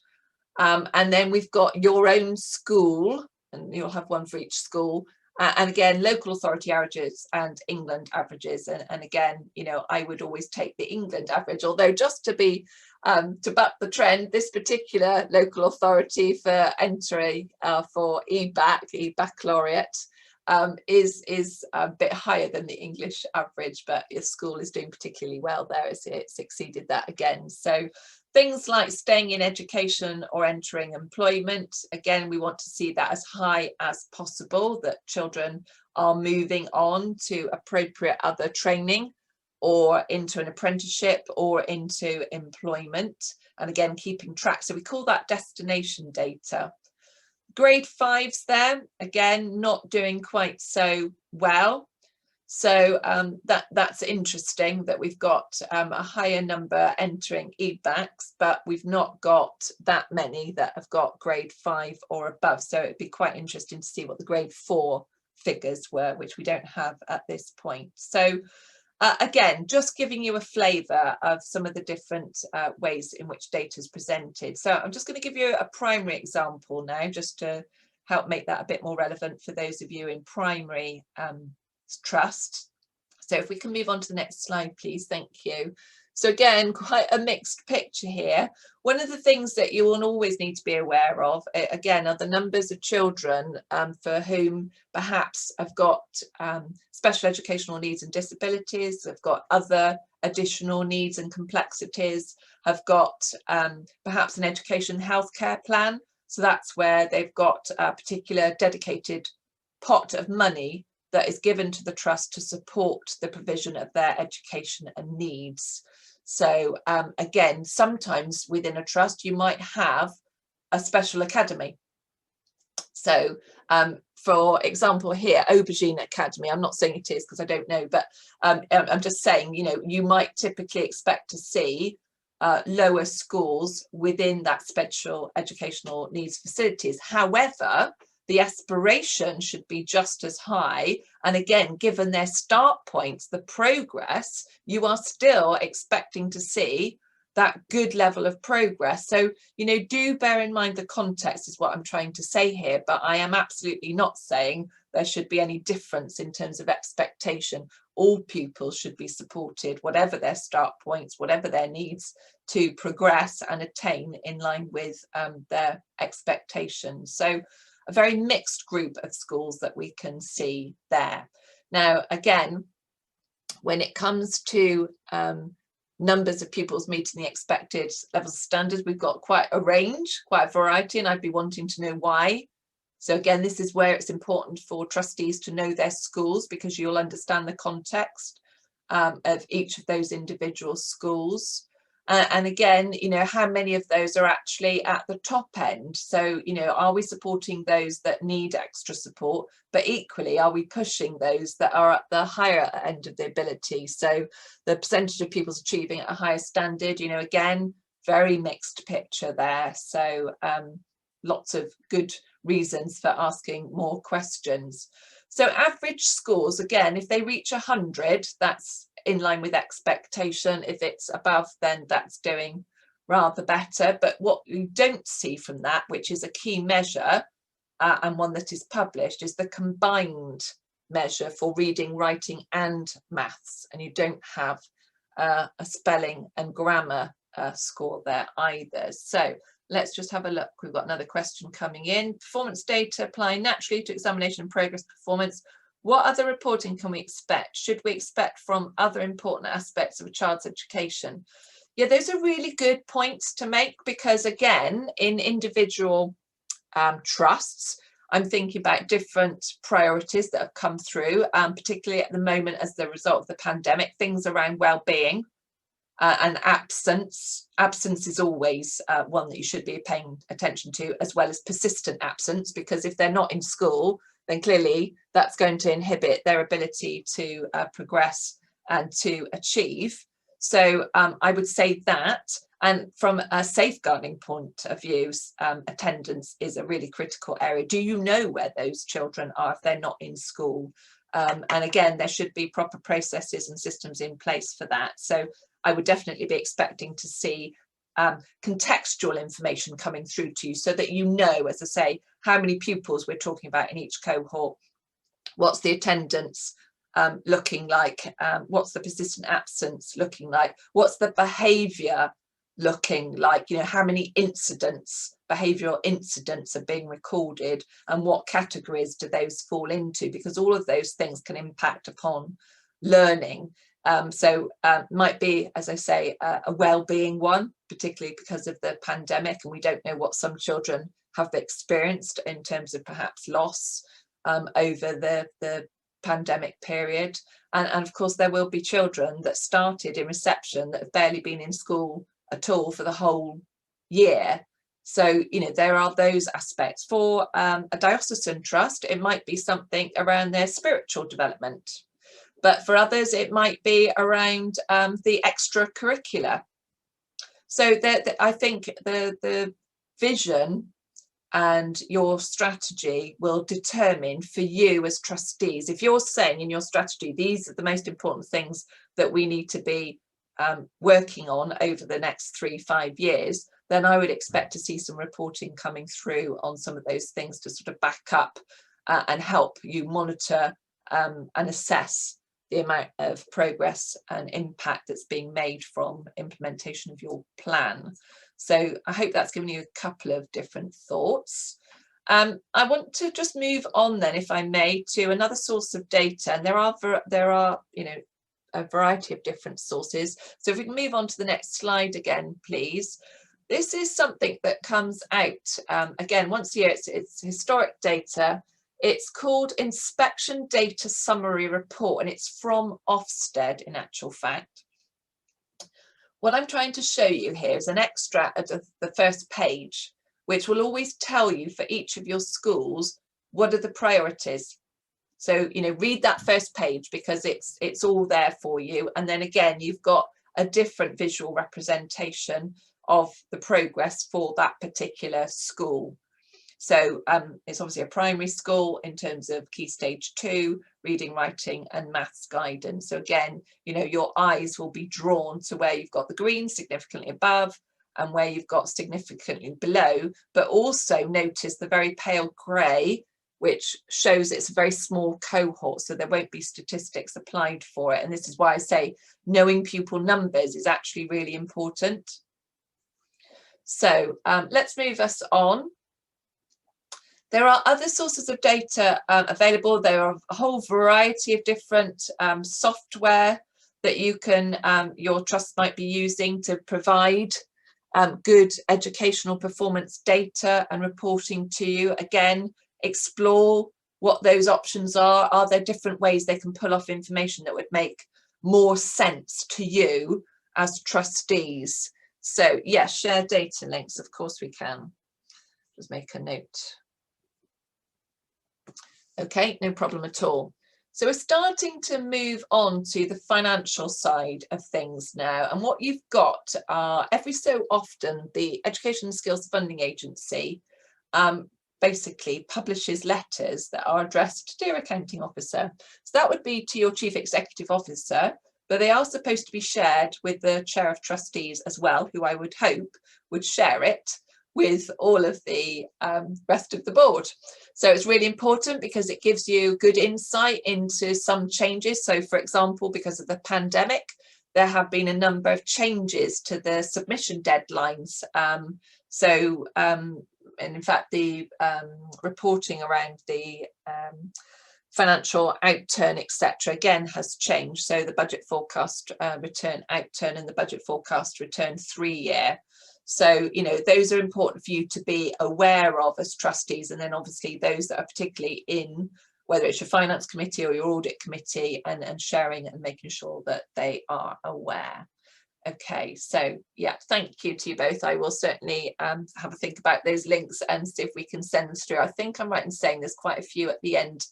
And then we've got your own school, and you'll have one for each school. And again, local authority averages and England averages. And again, you know, I would always take the England average, although just to be to buck the trend, this particular local authority for entry for e-baccalaureate is a bit higher than the English average, but your school is doing particularly well there as it's exceeded that again. So things like staying in education or entering employment, again, we want to see that as high as possible, that children are moving on to appropriate other training or into an apprenticeship or into employment. And again, keeping track. So we call that destination data. Grade 5s there, again, not doing quite so well. So that's interesting that we've got a higher number entering EBACs, but we've not got that many that have got grade 5 or above. So it'd be quite interesting to see what the grade 4 figures were, which we don't have at this point. So again, just giving you a flavour of some of the different ways in which data is presented. So I'm just going to give you a primary example now, just to help make that a bit more relevant for those of you in primary trust. So if we can move on to the next slide, please. Thank you. So again, quite a mixed picture here. One of the things that you will always need to be aware of, again, are the numbers of children for whom perhaps have got special educational needs and disabilities, have got other additional needs and complexities, have got perhaps an education healthcare plan. So that's where they've got a particular dedicated pot of money that is given to the trust to support the provision of their education and needs. So again, sometimes within a trust, you might have a special academy. So for example here, Aubergine Academy, I'm not saying it is because I don't know, but I'm just saying, you know, you might typically expect to see lower scores within that special educational needs facilities. However, the aspiration should be just as high. And again, given their start points, the progress, you are still expecting to see that good level of progress. So, you know, do bear in mind the context is what I'm trying to say here, but I am absolutely not saying there should be any difference in terms of expectation. All pupils should be supported, whatever their start points, whatever their needs, to progress and attain in line with their expectations. So a very mixed group of schools that we can see there. Now, again, When it comes to numbers of pupils meeting the expected levels of standards, we've got quite a range, quite a variety, and I'd be wanting to know why. So again, this is where it's important for trustees to know their schools, because you'll understand the context of each of those individual schools. And again, you know, how many of those are actually at the top end? So, you know, are we supporting those that need extra support, but equally, are we pushing those that are at the higher end of the ability? So the percentage of pupils achieving at a higher standard, you know, again, very mixed picture there. So lots of good reasons for asking more questions. So average scores, again, if they reach 100, that's in line with expectation. If it's above, then that's doing rather better. But what you don't see from that, which is a key measure and one that is published, is the combined measure for reading, writing and maths. And you don't have a spelling and grammar score there either. So let's just have a look. We've got another question coming in. Performance data applying naturally to examination and progress performance. What other reporting can we expect? Should we expect from other important aspects of a child's education? Yeah, those are really good points to make, because again, in individual trusts, I'm thinking about different priorities that have come through, particularly at the moment as the result of the pandemic, things around well-being. And absence is always one that you should be paying attention to, as well as persistent absence, because if they're not in school, then clearly that's going to inhibit their ability to progress and to achieve. So I would say that, and from a safeguarding point of view, attendance is a really critical area. Do you know where those children are if they're not in school? And again, there should be proper processes and systems in place for that. So I would definitely be expecting to see contextual information coming through to you, so that you know, as I say, how many pupils we're talking about in each cohort, what's the attendance looking like, what's the persistent absence looking like, what's the behaviour looking like, you know, how many incidents, behavioural incidents are being recorded, and what categories do those fall into, because all of those things can impact upon learning. So might be, as I say, a well-being one, particularly because of the pandemic, and we don't know what some children have experienced in terms of perhaps loss over the pandemic period. And of course, there will be children that started in reception that have barely been in school at all for the whole year. So, you know, there are those aspects. For a diocesan trust, it might be something around their spiritual development. But for others, it might be around the extracurricular. So I think the vision and your strategy will determine for you as trustees. If you're saying in your strategy, these are the most important things that we need to be working on over the next 3-5 years, then I would expect to see some reporting coming through on some of those things to sort of back up and help you monitor and assess the amount of progress and impact that's being made from implementation of your plan. So I hope that's given you a couple of different thoughts. I want to just move on then, if I may, to another source of data, and there are you know, a variety of different sources. So if we can move on to the next slide again, please. This is something that comes out again once a year. It's historic data. It's called Inspection Data Summary Report, and it's from Ofsted in actual fact. What I'm trying to show you here is an extract of the first page, which will always tell you for each of your schools what are the priorities. So, you know, read that first page because it's all there for you. And then again, you've got a different visual representation of the progress for that particular school. So it's obviously a primary school in terms of Key Stage 2, reading, writing and maths guidance. So again, you know, your eyes will be drawn to where you've got the green significantly above and where you've got significantly below, but also notice the very pale grey, which shows it's a very small cohort, so there won't be statistics applied for it. And this is why I say knowing pupil numbers is actually really important. So let's move us on. There are other sources of data available. There are a whole variety of different software that you can, your trust might be using to provide good educational performance data and reporting to you. Again, explore what those options are. Are there different ways they can pull off information that would make more sense to you as trustees? So yes, share data links, of course we can. Just make a note. Okay, no problem at all. So we're starting to move on to the financial side of things now. And what you've got are, every so often, the Education and Skills Funding Agency basically publishes letters that are addressed to Dear Accounting Officer. So that would be to your Chief Executive Officer, but they are supposed to be shared with the Chair of Trustees as well, who I would hope would share it with all of the rest of the board. So it's really important because it gives you good insight into some changes. So for example, because of the pandemic, there have been a number of changes to the submission deadlines. And in fact, the reporting around the financial outturn, etc., again has changed. So the budget forecast return outturn and the budget forecast return 3-year. So, you know, those are important for you to be aware of as trustees, and then obviously those that are particularly in, whether it's your finance committee or your audit committee, and sharing and making sure that they are aware. Okay, so yeah, thank you to you both. I will certainly have a think about those links and see if we can send them through. I think I'm right in saying there's quite a few at the end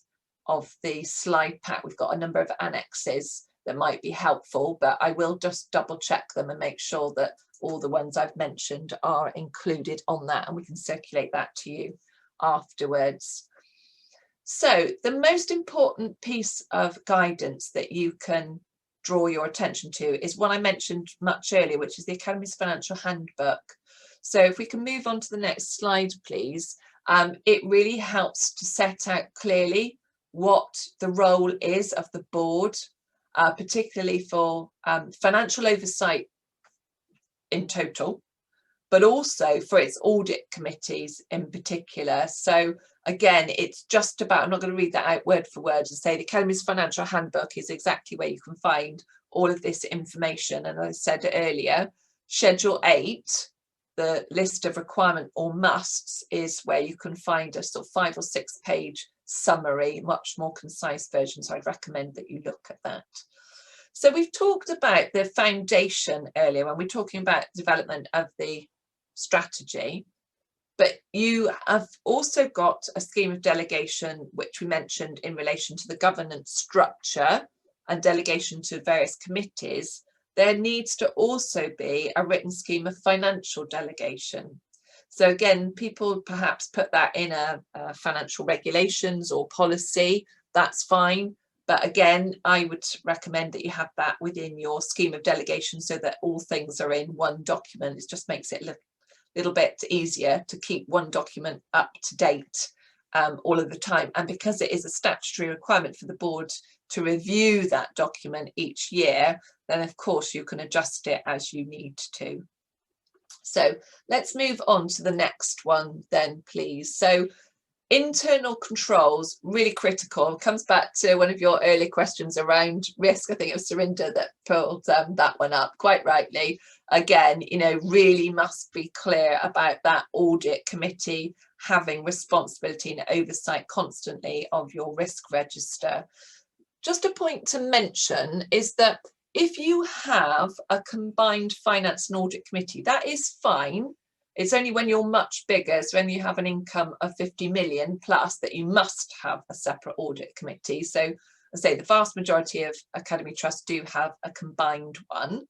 of the slide pack. We've got a number of annexes that might be helpful, but I will just double check them and make sure that all the ones I've mentioned are included on that, and we can circulate that to you afterwards. So the most important piece of guidance that you can draw your attention to is one I mentioned much earlier, which is the Academy's Financial Handbook. So if we can move on to the next slide, please. It really helps to set out clearly what the role is of the board, particularly for financial oversight in total, but also for its audit committees in particular. So again, it's just about, I'm not going to read that out word for word, and say the Academy's Financial Handbook is exactly where you can find all of this information. And as I said earlier, Schedule 8, the list of requirement or musts, is where you can find a sort of 5 or 6 page summary, much more concise version. So I'd recommend that you look at that. So we've talked about the foundation earlier when we're talking about development of the strategy, but you have also got a scheme of delegation, which we mentioned in relation to the governance structure and delegation to various committees. There needs to also be a written scheme of financial delegation. So again, people perhaps put that in a financial regulations or policy, that's fine. But again, I would recommend that you have that within your scheme of delegation so that all things are in one document. It just makes it a little bit easier to keep one document up to date all of the time. And because it is a statutory requirement for the board to review that document each year, then of course you can adjust it as you need to. So let's move on to the next one then, please. So internal controls, really critical. Comes back to one of your earlier questions around risk. I think it was Surinder that pulled that one up quite rightly. Again, you know, really must be clear about that audit committee having responsibility and oversight constantly of your risk register. Just a point to mention is that if you have a combined finance and audit committee, that is fine. It's only when you're much bigger, so when you have an income of 50 million plus, that you must have a separate audit committee. So I say the vast majority of Academy Trusts do have a combined one.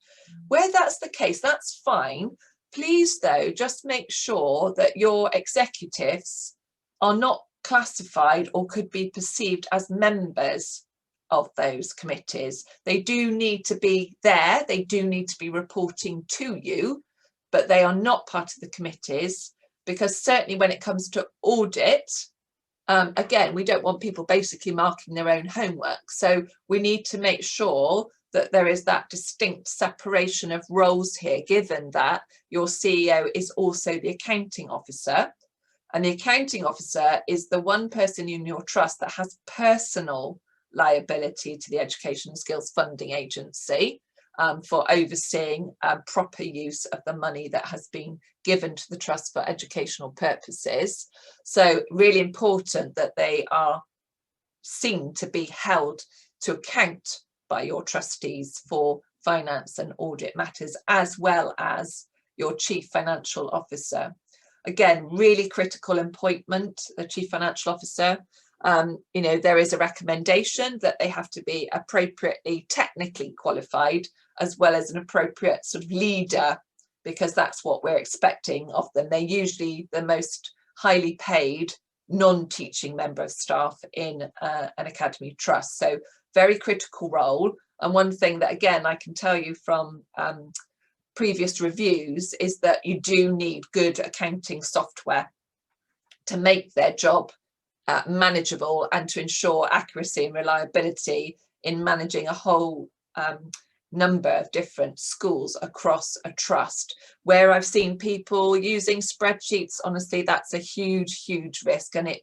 Where that's the case, that's fine. Please, though, just make sure that your executives are not classified or could be perceived as members of those committees. They do need to be there. They do need to be reporting to you, but they are not part of the committees, because certainly when it comes to audit, again, we don't want people basically marking their own homework. So we need to make sure that there is that distinct separation of roles here, given that your CEO is also the accounting officer. And the accounting officer is the one person in your trust that has personal liability to the Education and Skills Funding Agency for overseeing proper use of the money that has been given to the trust for educational purposes. So really important that they are seen to be held to account by your trustees for finance and audit matters, as well as your chief financial officer. Again, really critical appointment, the chief financial officer. You know, there is a recommendation that they have to be appropriately technically qualified, as well as an appropriate sort of leader, because that's what we're expecting of them. They're usually the most highly paid non-teaching member of staff in an academy trust. So very critical role. And one thing that, again, I can tell you from previous reviews is that you do need good accounting software to make their job manageable and to ensure accuracy and reliability in managing a whole number of different schools across a trust. Where I've seen people using spreadsheets, honestly, that's a huge risk, and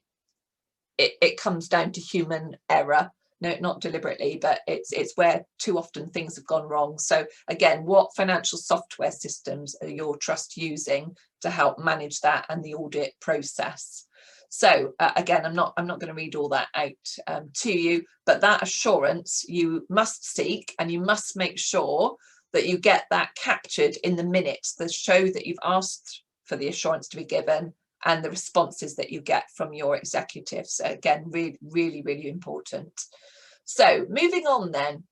it comes down to human error. No, not deliberately, but it's where too often things have gone wrong. So again, what financial software systems are your trust using to help manage that and the audit process? So again, I'm not going to read all that out to you, but that assurance you must seek, and you must make sure that you get that captured in the minutes that show that you've asked for the assurance to be given, and the responses that you get from your executives. Again, really important. So moving on then.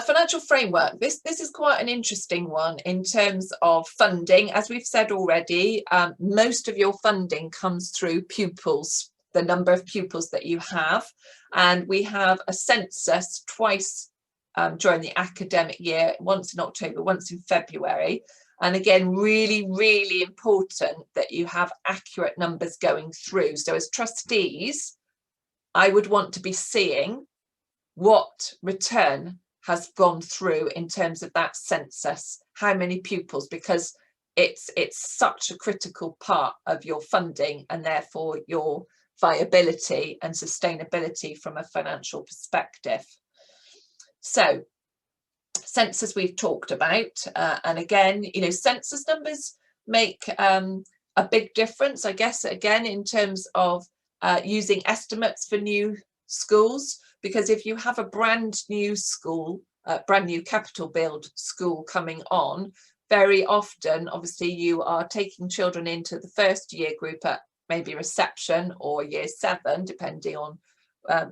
Financial framework. This is quite an interesting one in terms of funding. As we've said already, most of your funding comes through pupils, the number of pupils that you have. And we have a census twice during the academic year, once in October, once in February. And again, really important that you have accurate numbers going through. So as trustees, I would want to be seeing what return has gone through in terms of that census, how many pupils, because it's such a critical part of your funding and therefore your viability and sustainability from a financial perspective. So census we've talked about, and again, you know, census numbers make a big difference, I guess, again, in terms of using estimates for new schools, because if you have a brand new school, brand new capital build school coming on, very often, obviously, you are taking children into the first year group at maybe reception or year 7, depending on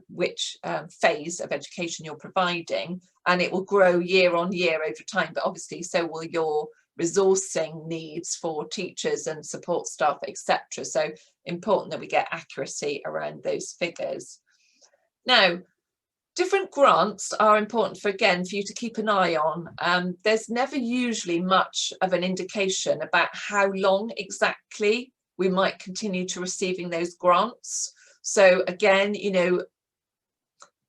which phase of education you're providing, and it will grow year on year over time, but obviously so will your resourcing needs for teachers and support staff, etc. So important that we get accuracy around those figures. Now, different grants are important for you to keep an eye on. There's never usually much of an indication about how long exactly we might continue to receiving those grants. So again, you know,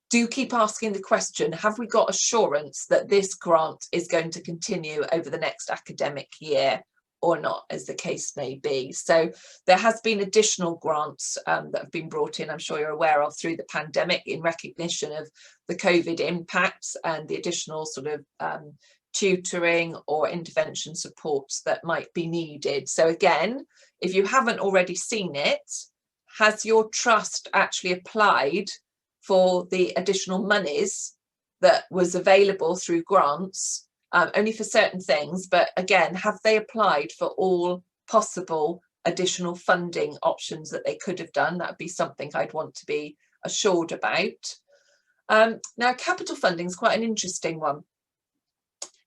do keep asking the question, have we got assurance that this grant is going to continue over the next academic year or not, as the case may be? So there has been additional grants that have been brought in, I'm sure you're aware of, through the pandemic in recognition of the COVID impacts and the additional sort of tutoring or intervention supports that might be needed. So again, if you haven't already seen it, has your trust actually applied for the additional monies that was available through grants, only for certain things, but again, have they applied for all possible additional funding options that they could have done? That would be something I'd want to be assured about. Now, capital funding is quite an interesting one.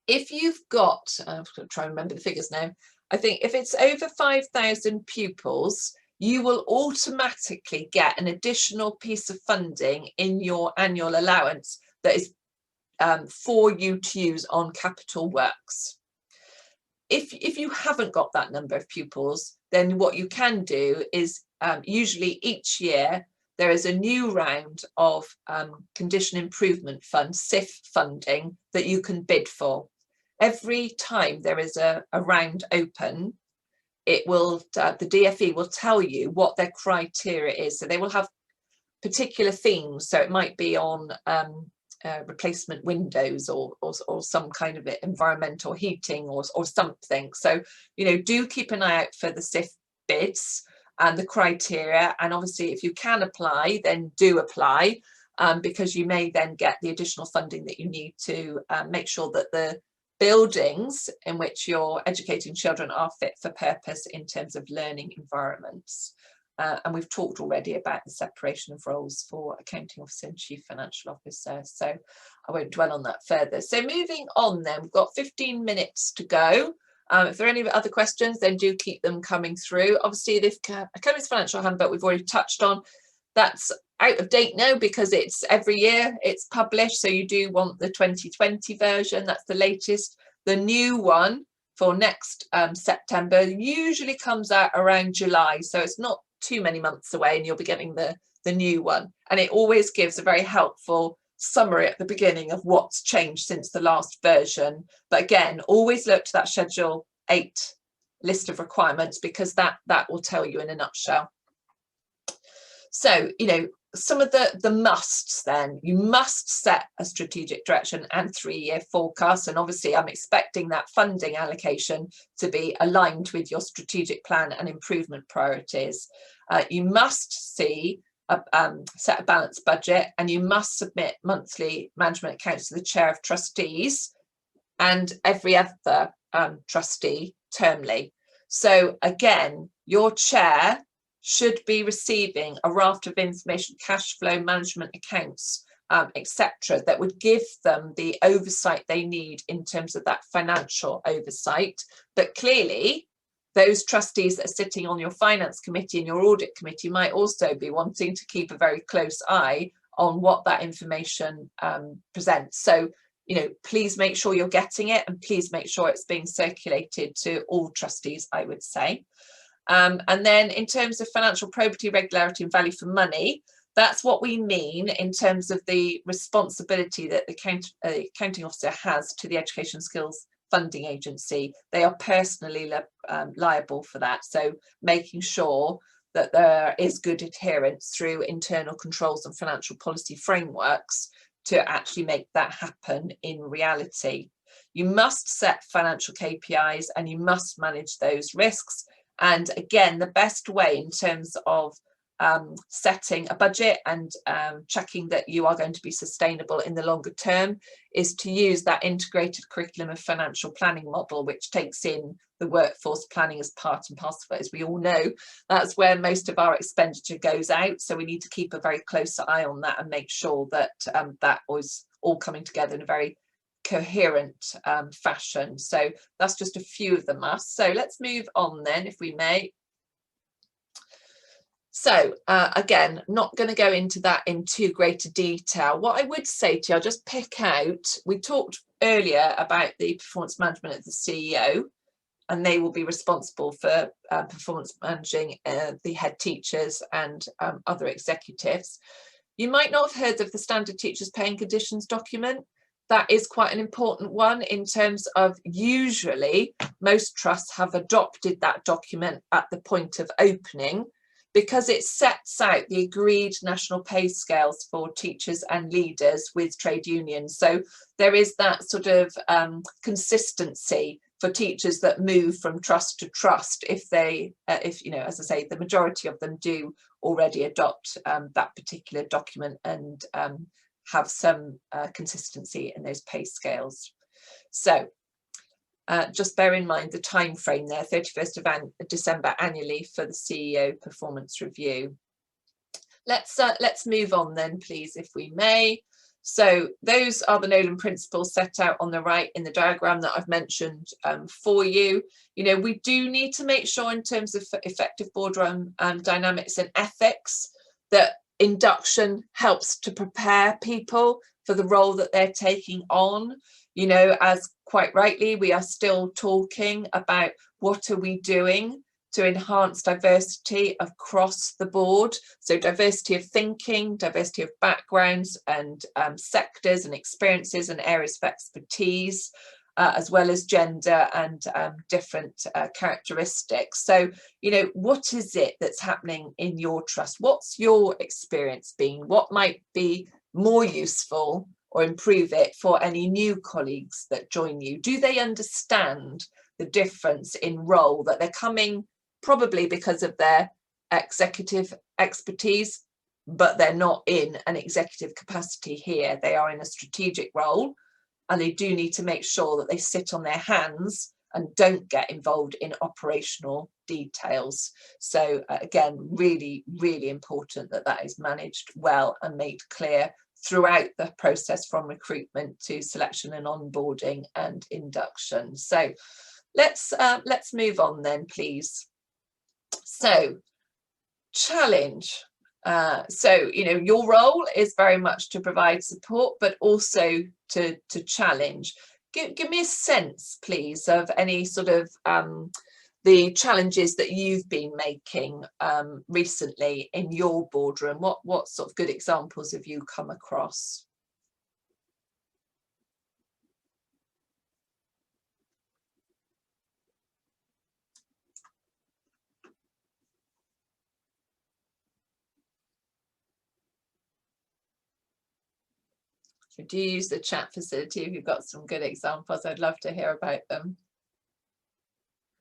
If you've got, I'm going to try and remember the figures now, I think if it's over 5,000 pupils, you will automatically get an additional piece of funding in your annual allowance that is for you to use on capital works. If you haven't got that number of pupils, then what you can do is usually each year there is a new round of condition improvement fund, CIF funding, that you can bid for. Every time there is a round open, it will the DFE will tell you what their criteria is. So they will have particular themes. So it might be on replacement windows or some kind of environmental heating or something. So, you know, do keep an eye out for the SIF bids and the criteria. And obviously, if you can apply, then do apply, because you may then get the additional funding that you need to make sure that the buildings in which you're educating children are fit for purpose in terms of learning environments. And we've talked already about the separation of roles for accounting officer and chief financial officer, so I won't dwell on that further. So moving on then, we've got 15 minutes to go. If there are any other questions, then do keep them coming through. Obviously, the Academies Financial Handbook we've already touched on. That's out of date now because it's every year it's published, so you do want the 2020 version. That's the latest. The new one for next September usually comes out around July, so it's not too many months away, and you'll be getting the new one. And it always gives a very helpful summary at the beginning of what's changed since the last version. But again, always look to that Schedule 8 list of requirements, because that will tell you in a nutshell. So, you know, some of the musts then. You must set a strategic direction and 3-year forecast. And obviously, I'm expecting that funding allocation to be aligned with your strategic plan and improvement priorities. You must set a balanced budget, and you must submit monthly management accounts to the chair of trustees and every other trustee termly. So again, your chair should be receiving a raft of information, cash flow management accounts, etc., that would give them the oversight they need in terms of that financial oversight. But clearly, those trustees that are sitting on your finance committee and your audit committee might also be wanting to keep a very close eye on what that information presents. So, you know, please make sure you're getting it, and please make sure it's being circulated to all trustees, I would say. And then in terms of financial probity, regularity and value for money, that's what we mean in terms of the responsibility that the accounting officer has to the Education Skills Funding Agency. They are personally liable for that. So making sure that there is good adherence through internal controls and financial policy frameworks to actually make that happen in reality. You must set financial KPIs and you must manage those risks. And again, the best way in terms of setting a budget and checking that you are going to be sustainable in the longer term is to use that integrated curriculum of financial planning model, which takes in the workforce planning as part and parcel of it. As we all know, that's where most of our expenditure goes out. So we need to keep a very close eye on that and make sure that that was all coming together in a very coherent fashion. So that's just a few of the musts. So let's move on then, if we may. So again, not going to go into that in too great a detail. What I would say to you, I'll just pick out, we talked earlier about the performance management of the CEO, and they will be responsible for performance managing the head teachers and other executives. You might not have heard of the Standard Teachers Pay and Conditions document. That is quite an important one in terms of usually most trusts have adopted that document at the point of opening, because it sets out the agreed national pay scales for teachers and leaders with trade unions. So there is that sort of consistency for teachers that move from trust to trust if they, you know, as I say, the majority of them do already adopt that particular document and have some consistency in those pay scales. So just bear in mind the time frame there, 31st of December annually for the CEO performance review. Let's move on then, please, if we may. So those are the Nolan principles set out on the right in the diagram that I've mentioned for you. You know, we do need to make sure in terms of effective boardroom dynamics and ethics that induction helps to prepare people for the role that they're taking on. You know, as quite rightly, we are still talking about what are we doing to enhance diversity across the board. So diversity of thinking, diversity of backgrounds and sectors and experiences and areas of expertise. as well as gender and different characteristics. So, you know, what is it that's happening in your trust? What's your experience been? What might be more useful or improve it for any new colleagues that join you? Do they understand the difference in role, that they're coming probably because of their executive expertise, but they're not in an executive capacity here? They are in a strategic role, and they do need to make sure that they sit on their hands and don't get involved in operational details. So again, really, really important that that is managed well and made clear throughout the process, from recruitment to selection and onboarding and induction. So let's move on then, please. So challenge. So, you know, your role is very much to provide support, but also to challenge. Give me a sense, please, of any sort of the challenges that you've been making recently in your boardroom. What sort of good examples have you come across? So do you use the chat facility if you've got some good examples? I'd love to hear about them.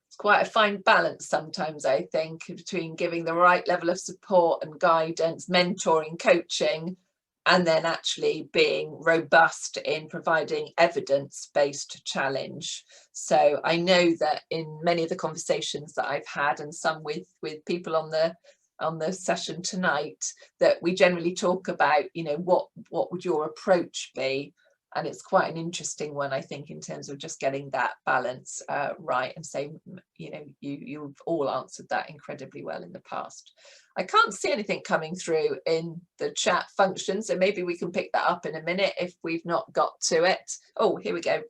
It's quite a fine balance sometimes, I think, between giving the right level of support and guidance, mentoring, coaching, and then actually being robust in providing evidence-based challenge. So I know that in many of the conversations that I've had, and some with people on the session tonight, that we generally talk about, you know, what would your approach be? And it's quite an interesting one, I think, in terms of just getting that balance right, and saying, you know, you've all answered that incredibly well in the past. I can't see anything coming through in the chat function, so maybe we can pick that up in a minute if we've not got to it. Oh, here we go.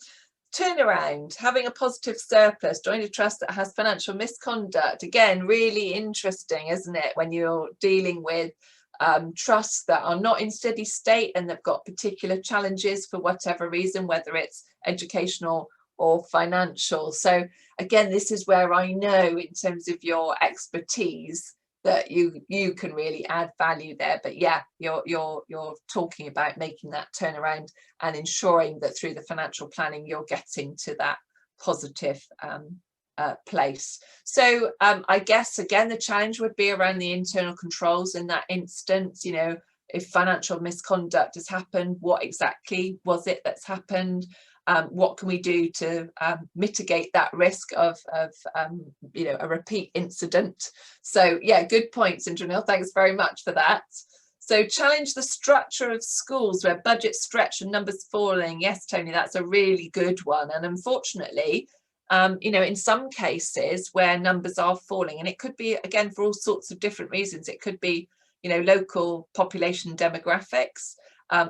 Turnaround, having a positive surplus, join a trust that has financial misconduct. Again, really interesting, isn't it, when you're dealing with trusts that are not in steady state and they've got particular challenges for whatever reason, whether it's educational or financial. So again, this is where I know, in terms of your expertise, that you can really add value there. But yeah, you're talking about making that turnaround and ensuring that through the financial planning you're getting to that positive place. So I guess again the challenge would be around the internal controls in that instance. You know, if financial misconduct has happened, what exactly was it that's happened? What can we do to mitigate that risk of you know, a repeat incident? So yeah, good points, Indranil. Thanks very much for that. So challenge the structure of schools where budgets stretch and numbers falling. Yes, Tony, that's a really good one. And unfortunately, you know, in some cases where numbers are falling, and it could be, again, for all sorts of different reasons. It could be, you know, local population demographics.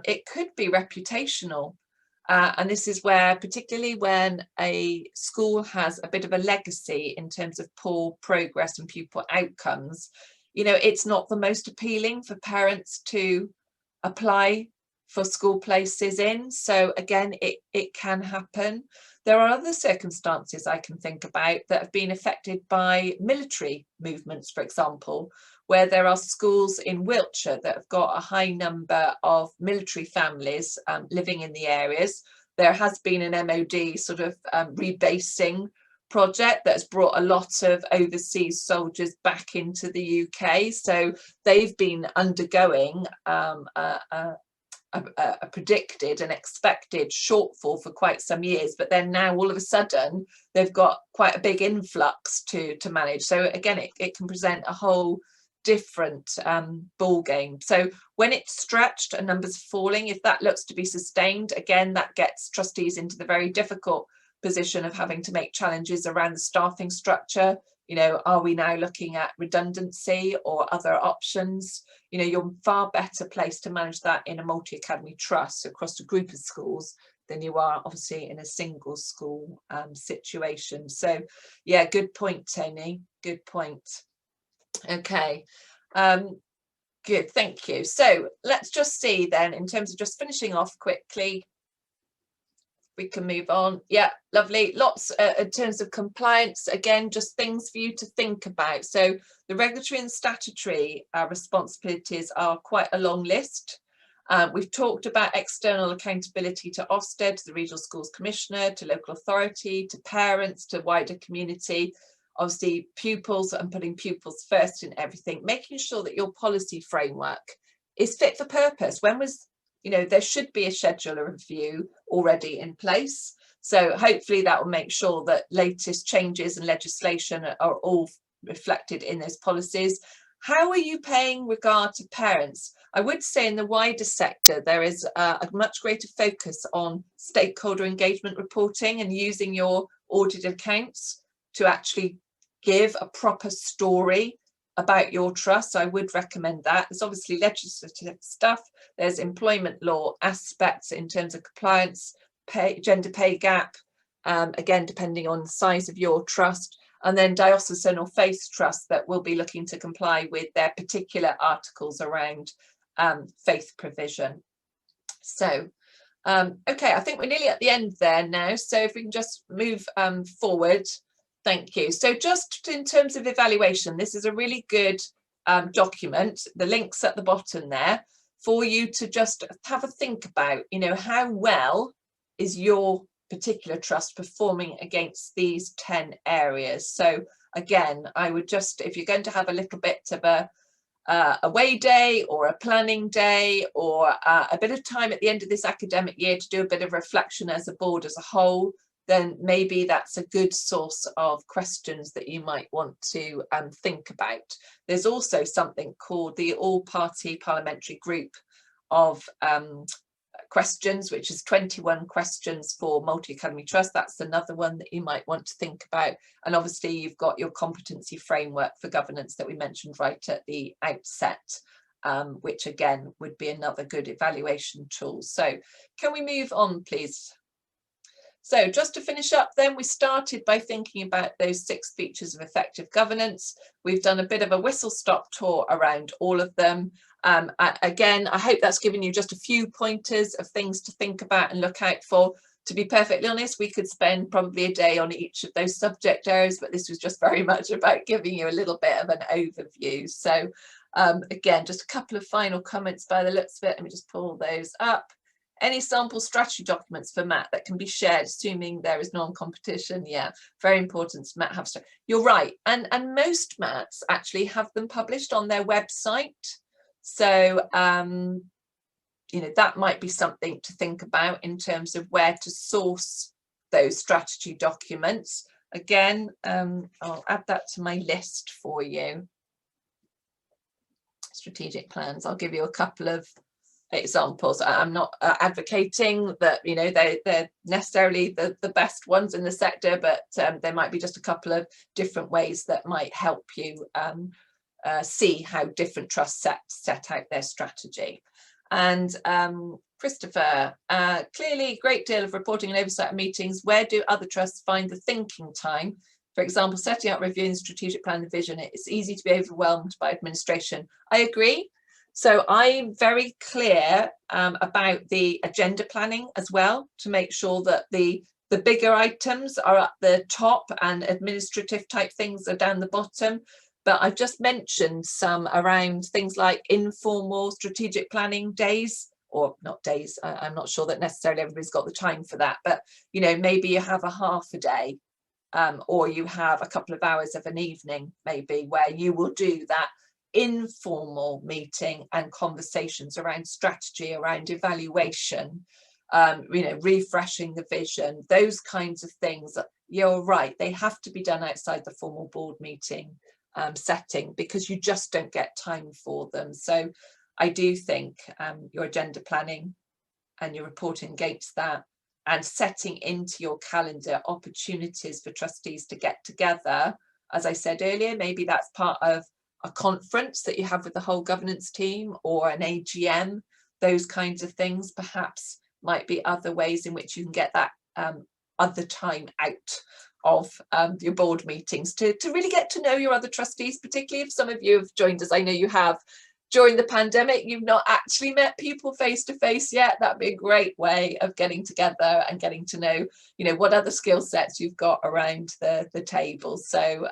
It could be reputational. And this is where, particularly when a school has a bit of a legacy in terms of poor progress and pupil outcomes, you know, it's not the most appealing for parents to apply for school places in. So again, it can happen. There are other circumstances I can think about that have been affected by military movements, for example, where there are schools in Wiltshire that have got a high number of military families living in the areas. There has been an MOD sort of rebasing project that's brought a lot of overseas soldiers back into the UK. So they've been undergoing a predicted and expected shortfall for quite some years, but then now all of a sudden they've got quite a big influx to manage. So again, it can present a whole different ball game. So when it's stretched and numbers falling, if that looks to be sustained, again, that gets trustees into the very difficult position of having to make challenges around the staffing structure. You know, are we now looking at redundancy or other options? You know, you're far better placed to manage that in a multi-academy trust across a group of schools than you are obviously in a single school situation. So yeah, good point, Tony, good point. Okay, good, thank you. So let's just see then, in terms of just finishing off quickly we can move on. Yeah, lovely. Lots in terms of compliance, again, just things for you to think about. So the regulatory and statutory responsibilities are quite a long list. We've talked about external accountability to Ofsted, to the Regional Schools Commissioner, to local authority, to parents, to wider community. Obviously, pupils and putting pupils first in everything, making sure that your policy framework is fit for purpose. When was, you know, there should be a schedule of review already in place. So hopefully that will make sure that latest changes and legislation are all reflected in those policies. How are you paying regard to parents? I would say in the wider sector, there is a much greater focus on stakeholder engagement reporting and using your audited accounts to actually give a proper story about your trust. I would recommend that. There's obviously legislative stuff. There's employment law aspects in terms of compliance, gender pay gap, again, depending on the size of your trust, and then diocesan or faith trusts that will be looking to comply with their particular articles around faith provision. So, okay, I think we're nearly at the end there now. So if we can just move forward. Thank you. So just in terms of evaluation, this is a really good document. The link's at the bottom there for you to just have a think about, you know, how well is your particular trust performing against these 10 areas. So again, I would just, if you're going to have a little bit of a away day or a planning day or a bit of time at the end of this academic year to do a bit of reflection as a board as a whole, then maybe that's a good source of questions that you might want to think about. There's also something called the All-Party Parliamentary Group of questions, which is 21 questions for multi-academy trust. That's another one that you might want to think about. And obviously you've got your competency framework for governance that we mentioned right at the outset, which again would be another good evaluation tool. So can we move on, please? So just to finish up then, we started by thinking about those 6 features of effective governance. We've done a bit of a whistle-stop tour around all of them. Again, I hope that's given you just a few pointers of things to think about and look out for. To be perfectly honest, we could spend probably a day on each of those subject areas, but this was just very much about giving you a little bit of an overview. So again, just a couple of final comments by the looks of it. Let me just pull those up. Any sample strategy documents for Matt that can be shared, assuming there is non-competition. Yeah, very important. Matt have. You're right, and most Mats actually have them published on their website. So you know, that might be something to think about in terms of where to source those strategy documents. Again, I'll add that to my list for you. Strategic plans. I'll give you a couple of examples. I'm not advocating that, you know, they're necessarily the best ones in the sector, but there might be just a couple of different ways that might help you see how different trusts set out their strategy. And Christopher, clearly a great deal of reporting and oversight at meetings. Where do other trusts find the thinking time? For example, setting up, reviewing the strategic plan and vision, it's easy to be overwhelmed by administration. I agree. So I'm very clear about the agenda planning as well, to make sure that the bigger items are at the top and administrative type things are down the bottom. But I've just mentioned some around things like informal strategic planning days, or not days. I'm not sure that necessarily everybody's got the time for that, but you know, maybe you have a half a day or you have a couple of hours of an evening, maybe, where you will do that informal meeting and conversations around strategy, around evaluation, you know, refreshing the vision, those kinds of things. You're right, they have to be done outside the formal board meeting setting, because you just don't get time for them. So I do think your agenda planning and your reporting against that, and setting into your calendar opportunities for trustees to get together, as I said earlier, maybe that's part of a conference that you have with the whole governance team, or an AGM, those kinds of things perhaps might be other ways in which you can get that other time out of your board meetings to really get to know your other trustees, particularly if some of you have joined us. I know you have. during the pandemic you've not actually met people face to face yet, that'd be a great way of getting together and getting to know, you know, what other skill sets you've got around the table. So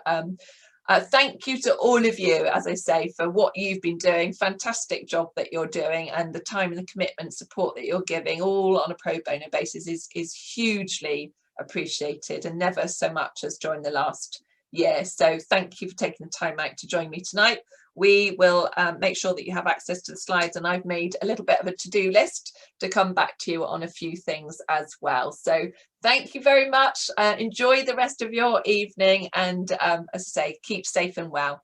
thank you to all of you, as I say, for what you've been doing. Fantastic job that you're doing, and the time and the commitment support that you're giving, all on a pro bono basis, is hugely appreciated, and never so much as during the last year. So thank you for taking the time out to join me tonight. We will make sure that you have access to the slides, and I've made a little bit of a to-do list to come back to you on a few things as well. So thank you very much. Enjoy the rest of your evening, and as I say, keep safe and well.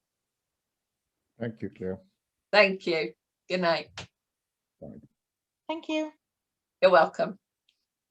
Thank you, Claire. Thank you. Good night. Bye. Thank you. You're welcome.